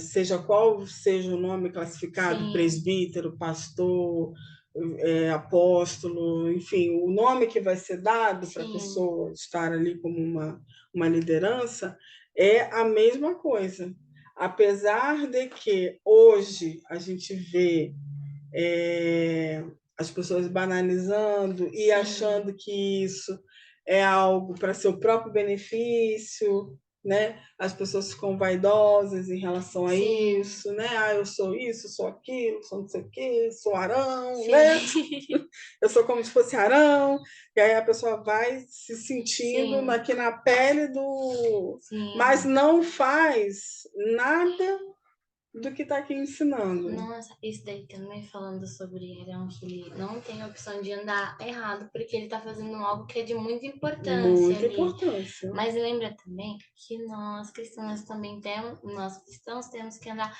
seja qual seja o nome classificado, sim, presbítero, pastor, apóstolo, enfim, o nome que vai ser dado para a sim, pessoa estar ali como uma liderança é a mesma coisa. Apesar de que hoje a gente vê as pessoas banalizando e sim, achando que isso é algo para seu próprio benefício, né? As pessoas ficam vaidosas em relação a sim, isso, né? Ah, eu sou isso, sou aquilo, sou não sei o quê, sou Arão, sim, né? Eu sou como se fosse Arão, e aí a pessoa vai se sentindo sim, aqui na pele do. Mas sim. não faz nada do que está aqui ensinando. Nossa, isso daí também falando sobre Arão, que ele não tem a opção de andar errado, porque ele tá fazendo algo que é de muita importância Muita ali. importância. Mas lembra também que nós cristãos temos que andar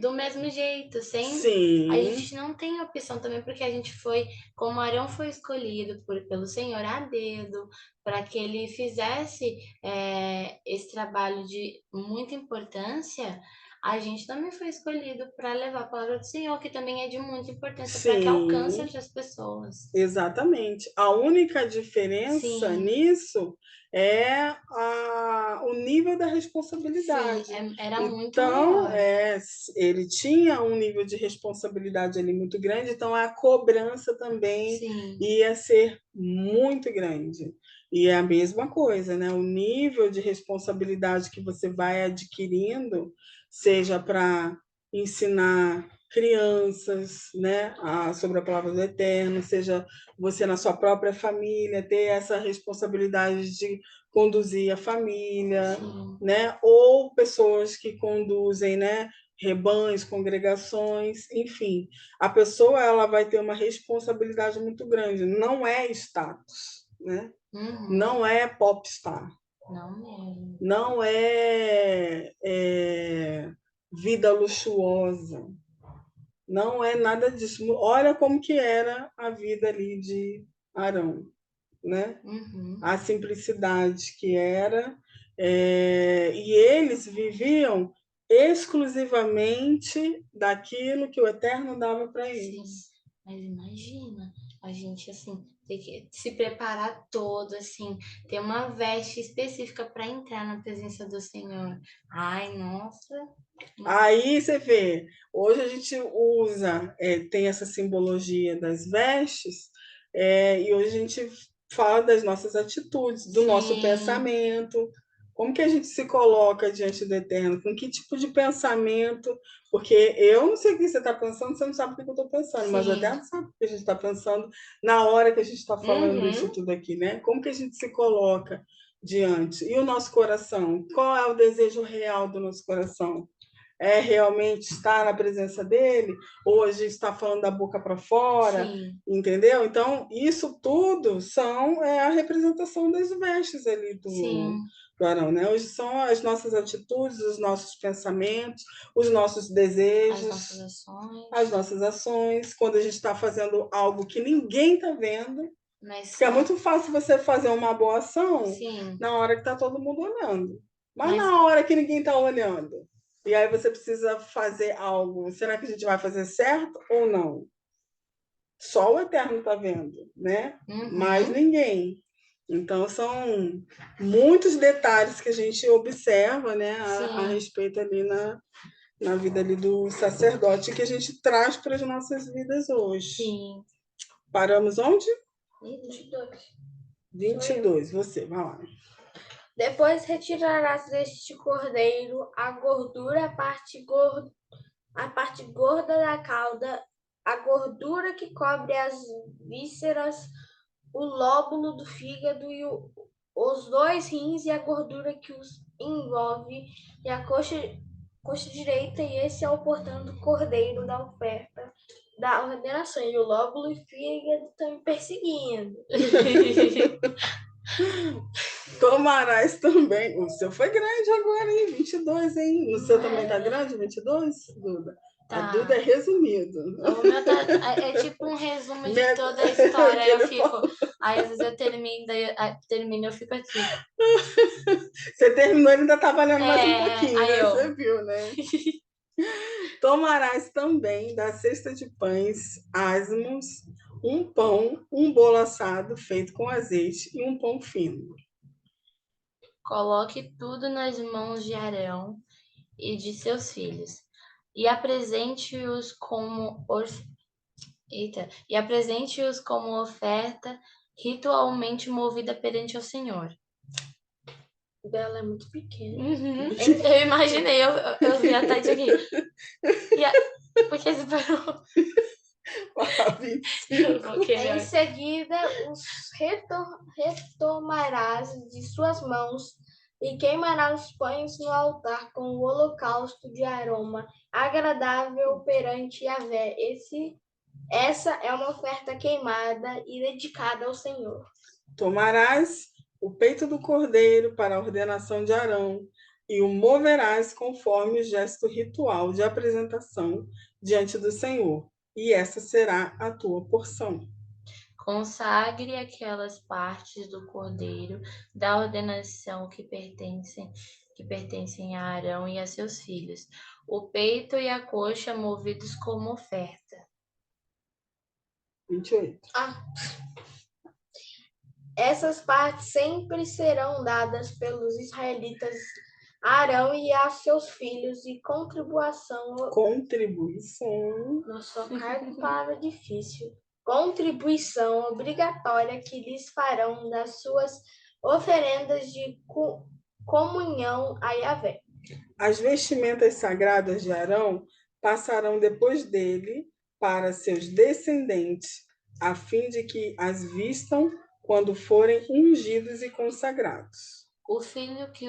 do mesmo jeito, sem. A Sim, gente não tem opção também, porque a gente foi, como Arão foi escolhido pelo Senhor a dedo, para que ele fizesse esse trabalho de muita importância, a gente também foi escolhido para levar a palavra do Senhor, que também é de muita importância para que alcance sim, outras pessoas. exatamente. A única diferença Sim, nisso é o nível da sim, responsabilidade. era muito Então, maior. ele tinha um nível de responsabilidade ali muito grande, então a cobrança também Sim, ia ser muito grande. E é a mesma coisa, né? O nível de responsabilidade que você vai adquirindo, seja para ensinar crianças, né, sobre a palavra do Eterno, seja você na sua própria família ter essa responsabilidade de conduzir a família, Sim. né? Ou pessoas que conduzem, né? Rebanhos, congregações, enfim. A pessoa ela vai ter uma responsabilidade muito grande. Não é status, né? Uhum. Não é popstar. Não mesmo. Não é vida luxuosa. Não é nada disso. Olha como que era a vida ali de Arão, né? Uhum. A simplicidade que era. E eles viviam exclusivamente daquilo que o Eterno dava para eles. Sim, mas imagina, a gente assim, ter que se preparar todo, assim, ter uma veste específica para entrar na presença do Senhor. Ai, nossa. Aí você vê, hoje a gente usa, tem essa simbologia das vestes, e hoje a gente fala das nossas atitudes, do nosso Sim. pensamento, como que a gente se coloca diante do Eterno, com que tipo de pensamento, porque eu não sei o que você está pensando, você não sabe o que eu estou pensando, mas o Sim. Eterno sabe o que a gente está pensando na hora que a gente está falando Uhum. isso tudo aqui, né? Como que a gente se coloca diante? E o nosso coração? Qual é o desejo real do nosso coração? É realmente estar na presença dele, ou a gente está falando da boca para fora, Sim. entendeu? Então, isso tudo são a representação das vestes ali Sim. do Arão, né? Hoje são as nossas atitudes, os nossos pensamentos, os nossos desejos, as nossas ações, quando a gente está fazendo algo que ninguém está vendo, Mas porque é muito fácil você fazer uma boa ação sim. na hora que está todo mundo olhando, mas Mas- na hora que ninguém está olhando, e aí você precisa fazer algo, será que a gente vai fazer certo ou não? Só o Eterno está vendo, né? Uhum. Mais ninguém. Então, são muitos detalhes que a gente observa, né, a respeito ali na vida ali do sacerdote, que a gente traz para as nossas vidas hoje. Sim. Paramos onde? 22. 22, você, vai lá. Depois retirarás deste cordeiro a gordura, a parte gorda da cauda, a gordura que cobre as vísceras, o lóbulo do fígado e os dois rins e a gordura que os envolve, e a coxa direita, e esse é o portão do cordeiro da oferta da ordenação. E o lóbulo e fígado estão me perseguindo. Tomarás também. O seu foi grande agora, hein? 22, hein? O seu também tá grande, 22, Duda? Tá. A Duda é resumido. O meu é tipo um resumo de toda a história. Aí eu fico. Aí às vezes eu termino, eu fico aqui. Você terminou, ele ainda tá valendo mais um pouquinho, aí né? eu... Você viu, né? Tomarás também da cesta de pães asmos, um pão, um bolo assado feito com azeite e um pão fino. Coloque tudo nas mãos de Arão e de seus filhos, e apresente-os como oferta ritualmente movida perante o Senhor. Dela é muito pequena. Uhum. Eu imaginei, eu vi a Tati aqui. Porque você parou. Em seguida, os retomarás de suas mãos e queimarás os pães no altar com o holocausto de aroma agradável perante Yahvé. Essa é uma oferta queimada e dedicada ao Senhor. Tomarás o peito do cordeiro para a ordenação de Arão e o moverás conforme o gesto ritual de apresentação diante do Senhor, e essa será a tua porção. Consagre aquelas partes do cordeiro da ordenação que pertencem a Arão e a seus filhos, o peito e a coxa movidos como oferta. 28. Essas partes sempre serão dadas pelos israelitas a Arão e a seus filhos, e contribuição. Nossa, cargo de palavra difícil. Contribuição obrigatória que lhes farão das suas oferendas de comunhão a Yahvé. As vestimentas sagradas de Arão passarão depois dele para seus descendentes, a fim de que as vistam quando forem ungidos e consagrados. O filho que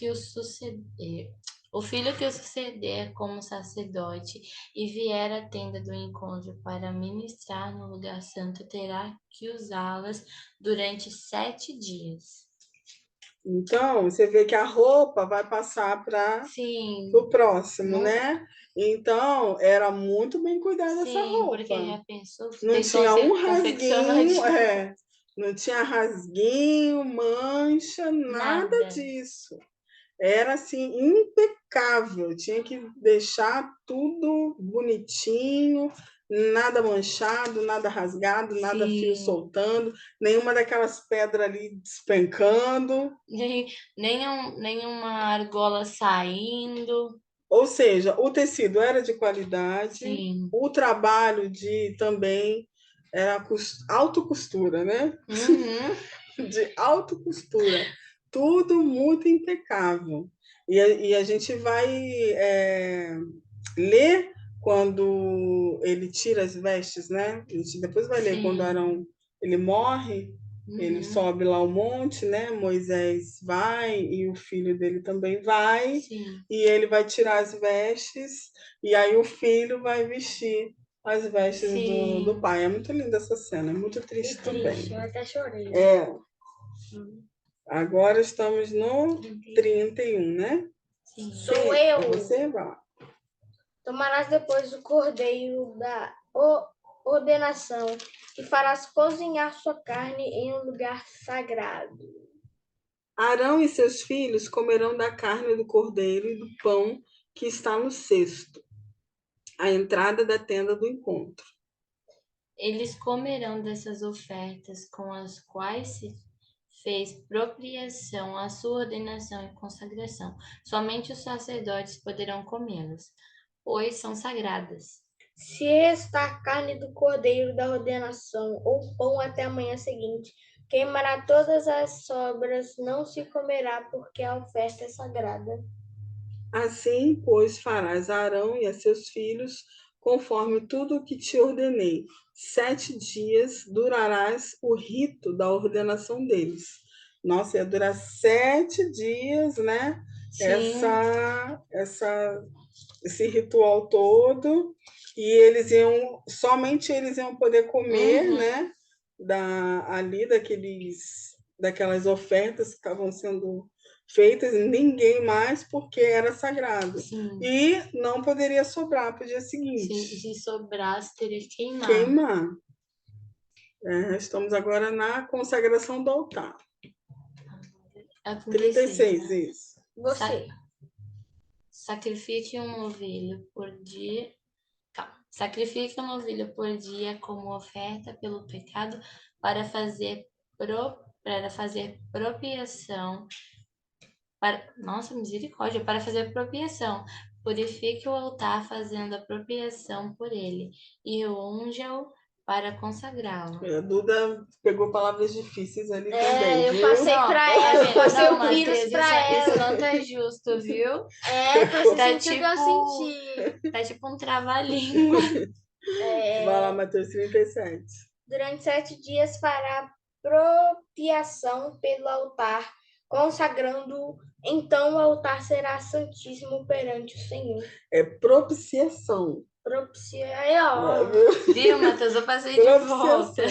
o suceder, o filho que o suceder como sacerdote e vier à tenda do encontro para ministrar no lugar santo terá que usá-las durante 7 dias. Então, você vê que a roupa vai passar para Sim, o próximo, Muito. né? Então, era muito bem cuidada essa sim, porque roupa. já pensou, Não tentou tinha um ser rasguinho, confeccionadinho. não tinha rasguinho, mancha, nada Nada. disso. Era assim impecável, tinha que deixar tudo bonitinho, nada manchado, nada rasgado, nada fio Sim. soltando, nenhuma daquelas pedras ali despencando. Nenhuma argola saindo. Ou seja, o tecido era de qualidade, Sim. o trabalho de também era alta costura, né? Uhum. De alta costura, tudo muito impecável. E a gente vai ler quando ele tira as vestes, né? A gente depois vai ler quando Sim. Arão ele morre, ele Uhum. sobe lá o monte, né? Moisés vai e o filho dele também vai, Sim. e ele vai tirar as vestes, e aí o filho vai vestir as vestes do Sim. pai. É muito linda essa cena, é muito Que triste triste, também. eu até chorei. É, Hum. agora estamos no 31, né? Sim. Sou eu. Você vai. Tomarás depois o cordeiro da ordenação e farás cozinhar sua carne em um lugar sagrado. Arão e seus filhos comerão da carne do cordeiro e do pão que está no cesto, à entrada da tenda do encontro. Eles comerão dessas ofertas com as quais se fez propriação à sua ordenação e consagração. Somente os sacerdotes poderão comê-las, pois são sagradas. Se está a carne do cordeiro da ordenação ou pão até a manhã seguinte, queimará todas as sobras, não se comerá, porque a oferta é sagrada. Assim, pois, farás a Arão e a seus filhos, conforme tudo o que te ordenei. 7 dias durarás o rito da ordenação deles. Nossa, ia durar 7 dias, né? Sim. Esse ritual todo, e somente eles iam poder comer, Uhum. né? Ali daquelas ofertas que estavam sendo feitas, ninguém mais, porque era sagrado. Sim. E não poderia sobrar para o dia seguinte. Se sobrasse, teria que queimar. Queimar. Estamos agora na consagração do altar. É com 36, né? isso. Você. Sacrifique uma ovelha por dia. Calma. Sacrifique uma ovelha por dia como oferta pelo pecado para fazer propiação. Nossa, misericórdia, para fazer propiação. Purifique o altar fazendo a propiação por ele e unja-o para consagrá-lo. A Duda pegou palavras difíceis ali também, Eu viu? passei para ela, eu passei não, o vírus Matheus, para ela. isso não tá justo, viu? Você Tá sentiu que eu senti. Tá tipo um trava-língua. Vai lá, Mateus 37. Durante 7 dias fará propiação pelo altar, consagrando-o. Então o altar será santíssimo perante o Senhor. É propiciação. Viu, Matheus? Eu passei de volta.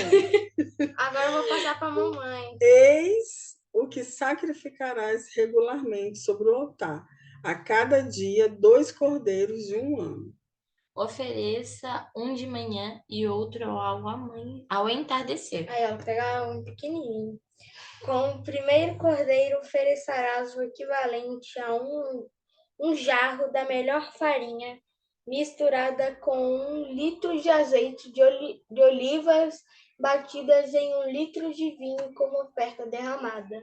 Agora eu vou passar para a mamãe. Eis o que sacrificarás regularmente sobre o altar. A cada dia, 2 cordeiros de 1 ano. Ofereça um de manhã e outro ao entardecer. Aí ela pega um pequenininho. Com o primeiro cordeiro oferecerás o equivalente a um jarro da melhor farinha, misturada com 1 litro de azeite de olivas batidas em 1 litro de vinho como oferta derramada.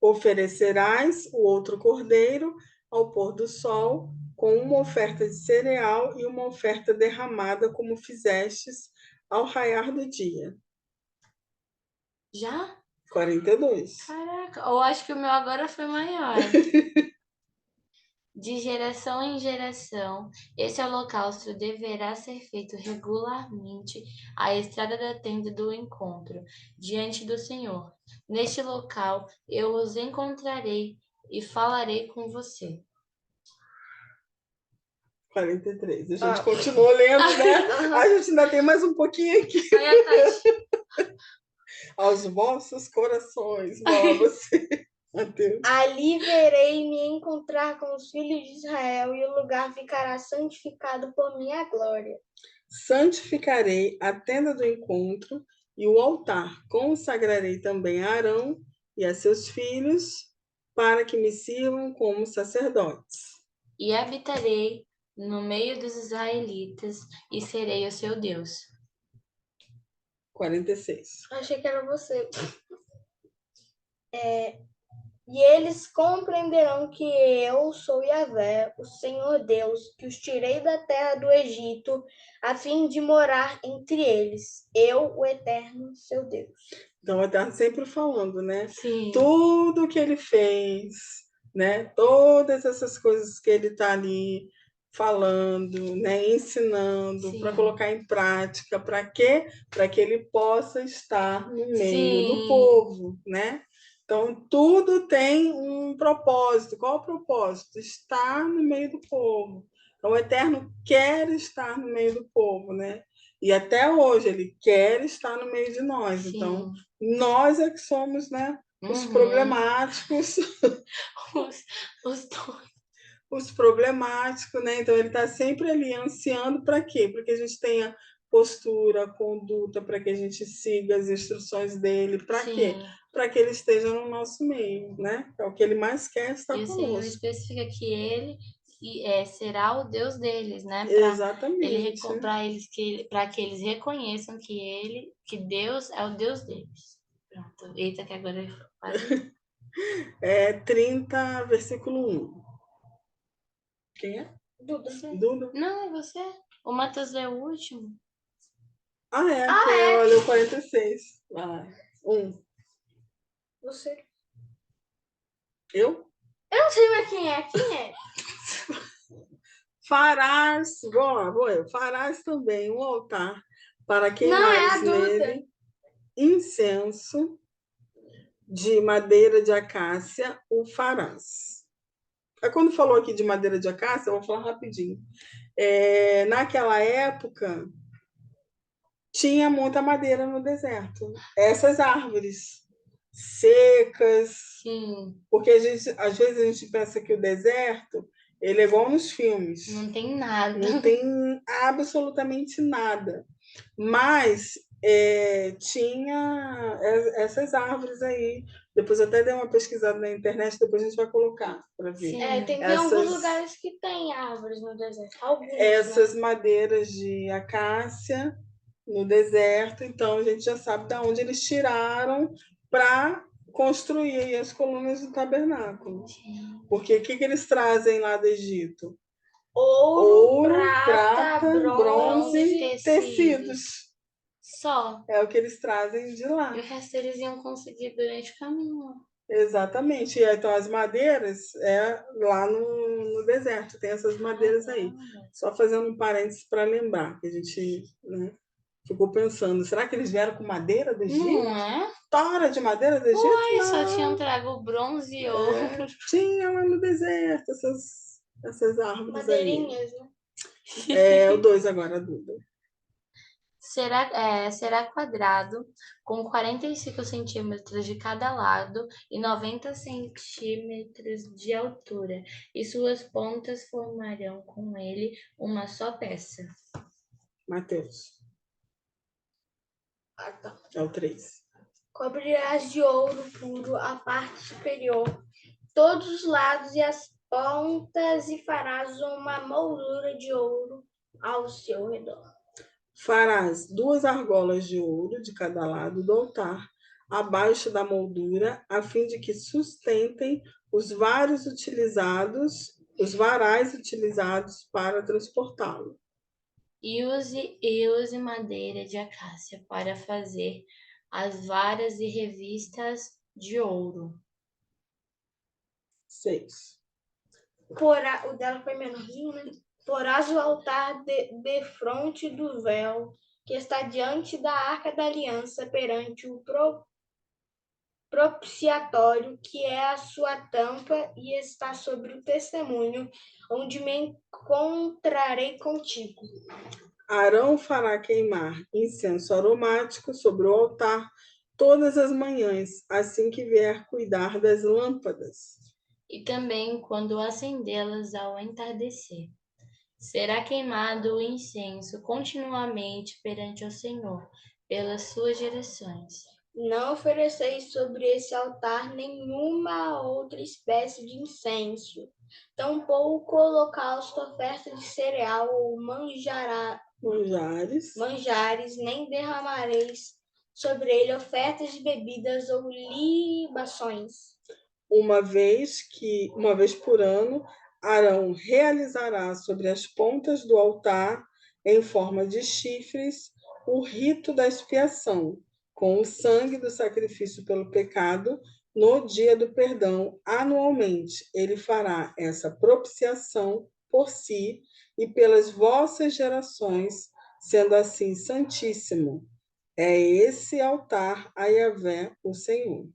Oferecerás o outro cordeiro ao pôr do sol, com uma oferta de cereal e uma oferta derramada, como fizestes ao raiar do dia. Já? 42. Caraca, eu acho que o meu agora foi maior. De geração em geração, esse holocausto deverá ser feito regularmente à estrada da tenda do encontro, diante do Senhor. Neste local eu os encontrarei e falarei com você. 43. A gente continua lendo, né? A gente ainda tem mais um pouquinho aqui. Ai, Tati. Aos vossos corações, fala você, Mateus. Ali verei me encontrar com os filhos de Israel, e o lugar ficará santificado por minha glória. Santificarei a tenda do encontro e o altar. Consagrarei também a Arão e a seus filhos, para que me sirvam como sacerdotes. E habitarei no meio dos israelitas e serei o seu Deus. 46. Achei que era você. E eles compreenderão que eu sou Yahvé, o Senhor Deus, que os tirei da terra do Egito, a fim de morar entre eles. Eu, o Eterno, seu Deus. Então, está sempre falando, né? Sim. Tudo que ele fez, né? Todas essas coisas que ele está ali falando, né? Ensinando, para colocar em prática. Para quê? Para que ele possa estar no meio do povo, né? Então, tudo tem um propósito. Qual o propósito? Estar no meio do povo. Então, o Eterno quer estar no meio do povo, né? E até hoje ele quer estar no meio de nós. Sim. Então, nós é que somos, né, os problemáticos. Os dois. Os problemáticos, né? Então, ele está sempre ali ansiando para quê? Para que a gente tenha postura, conduta, para que a gente siga as instruções dele. Para quê? Para que ele esteja no nosso meio, né? É o que ele mais quer estar conosco. E o Senhor especifica que ele será o Deus deles, né? Exatamente. Para que eles reconheçam que Deus é o Deus deles. Pronto. Eita, que agora quase. 30, versículo 1. Quem é? Duda. Duda? Não, é você. O Matheus é o último. Olha o 46. Vai. 1. Você. Eu? Eu não sei mais quem é. Quem é? Farás, vou eu. Farás também um altar para queimares nele incenso de madeira de acácia, o farás. Quando falou aqui de madeira de acácia, eu vou falar rapidinho. Naquela época, tinha muita madeira no deserto. Essas árvores secas. Sim. Porque às vezes a gente pensa que o deserto ele é igual nos filmes. Não tem nada. Não tem absolutamente nada. Mas tinha essas árvores aí. Depois eu até dei uma pesquisada na internet, depois a gente vai colocar para ver. Tem alguns lugares que tem árvores no deserto. Alguns, essas madeiras de acácia no deserto, então a gente já sabe de onde eles tiraram para construir as colunas do tabernáculo. Porque o que eles trazem lá do Egito? Ouro, prata, bronze, tecidos. Só. É o que eles trazem de lá. E o resto eles iam conseguir durante o caminho. Exatamente. E então as madeiras lá no deserto, tem essas madeiras aí. Só fazendo um parênteses para lembrar, que a gente ficou pensando, será que eles vieram com madeira do Egito? Não é? Tora de madeira do Egito? Uai, só tinham trago bronze e ouro. Tinha lá no deserto essas árvores madeirinhas, aí. Né? O 2 agora, Duda. Será quadrado, com 45 centímetros de cada lado e 90 centímetros de altura, e suas pontas formarão com ele uma só peça. Mateus. É o 3. Cobrirás de ouro puro a parte superior, todos os lados e as pontas, e farás uma moldura de ouro ao seu redor. Farás 2 argolas de ouro de cada lado do altar, abaixo da moldura, a fim de que sustentem os varais utilizados para transportá-lo. E use madeira de acácia para fazer as varas e revistas de ouro. 6. o dela foi menorzinho, né? Porás o altar defronte do véu, que está diante da arca da aliança, perante o propiciatório, que é a sua tampa, e está sobre o testemunho, onde me encontrarei contigo. Arão fará queimar incenso aromático sobre o altar todas as manhãs, assim que vier cuidar das lâmpadas. E também quando acendê-las ao entardecer. Será queimado o incenso continuamente perante o Senhor, pelas suas gerações. Não ofereceis sobre esse altar nenhuma outra espécie de incenso, tampouco holocausto, oferta de cereal ou manjares, nem derramareis sobre ele ofertas de bebidas ou libações. Uma vez por ano, Arão realizará sobre as pontas do altar, em forma de chifres, o rito da expiação, com o sangue do sacrifício pelo pecado, no dia do perdão, anualmente. Ele fará essa propiciação por si e pelas vossas gerações, sendo assim santíssimo. É esse altar a Yahvé, o Senhor.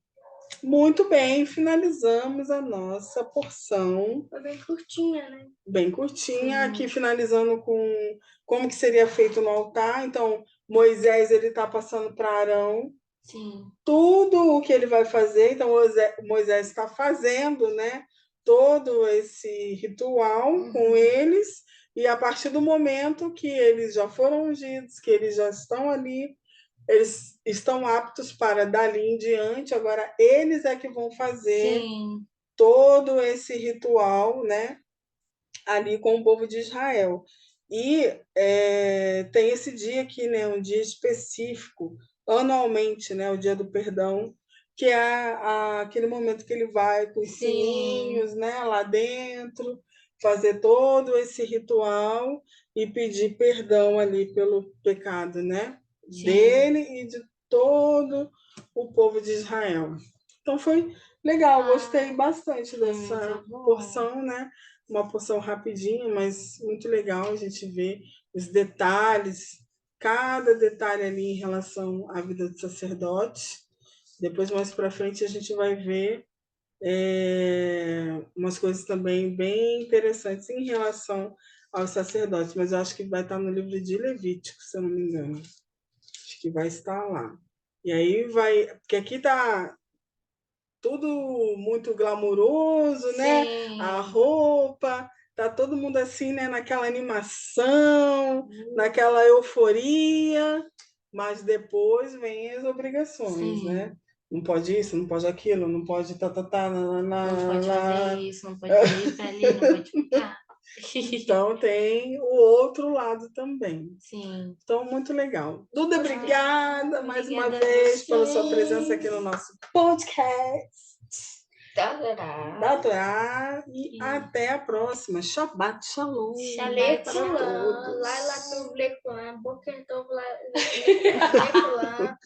Muito bem, finalizamos a nossa porção. Foi bem curtinha, né? Bem curtinha, aqui finalizando com como que seria feito no altar. Então, Moisés ele está passando para Arão tudo o que ele vai fazer. Então, Moisés está fazendo, né, todo esse ritual com eles. E a partir do momento que eles já foram ungidos, que eles já estão ali, eles estão aptos para dali em diante, agora eles é que vão fazer todo esse ritual, né, ali com o povo de Israel. E tem esse dia aqui, né, um dia específico, anualmente, né, o dia do perdão, que é aquele momento que ele vai com os sininhos, né, lá dentro, fazer todo esse ritual e pedir perdão ali pelo pecado, né, dele e de todo o povo de Israel. Então foi legal, gostei bastante dessa porção, né? Uma porção rapidinha, mas muito legal a gente ver os detalhes, cada detalhe ali em relação à vida do sacerdote. Depois, mais para frente, a gente vai ver umas coisas também bem interessantes em relação aos sacerdotes, mas eu acho que vai estar no livro de Levítico, se eu não me engano. Acho que vai estar lá. E aí vai, porque aqui está tudo muito glamouroso, né? A roupa, tá todo mundo assim, né? Naquela animação, naquela euforia, mas depois vem as obrigações, né? Não pode isso, não pode aquilo, não pode não pode fazer isso, não pode ir para ali, não pode ficar. Então tem o outro lado também. Sim. Então, muito legal. Duda, obrigada mais uma vez pela sua presença aqui no nosso podcast da Torá. E até a próxima. Shabbat Shalom. Shalom para todos. Laila Tov Lekulam, Boker Tov Lekulam.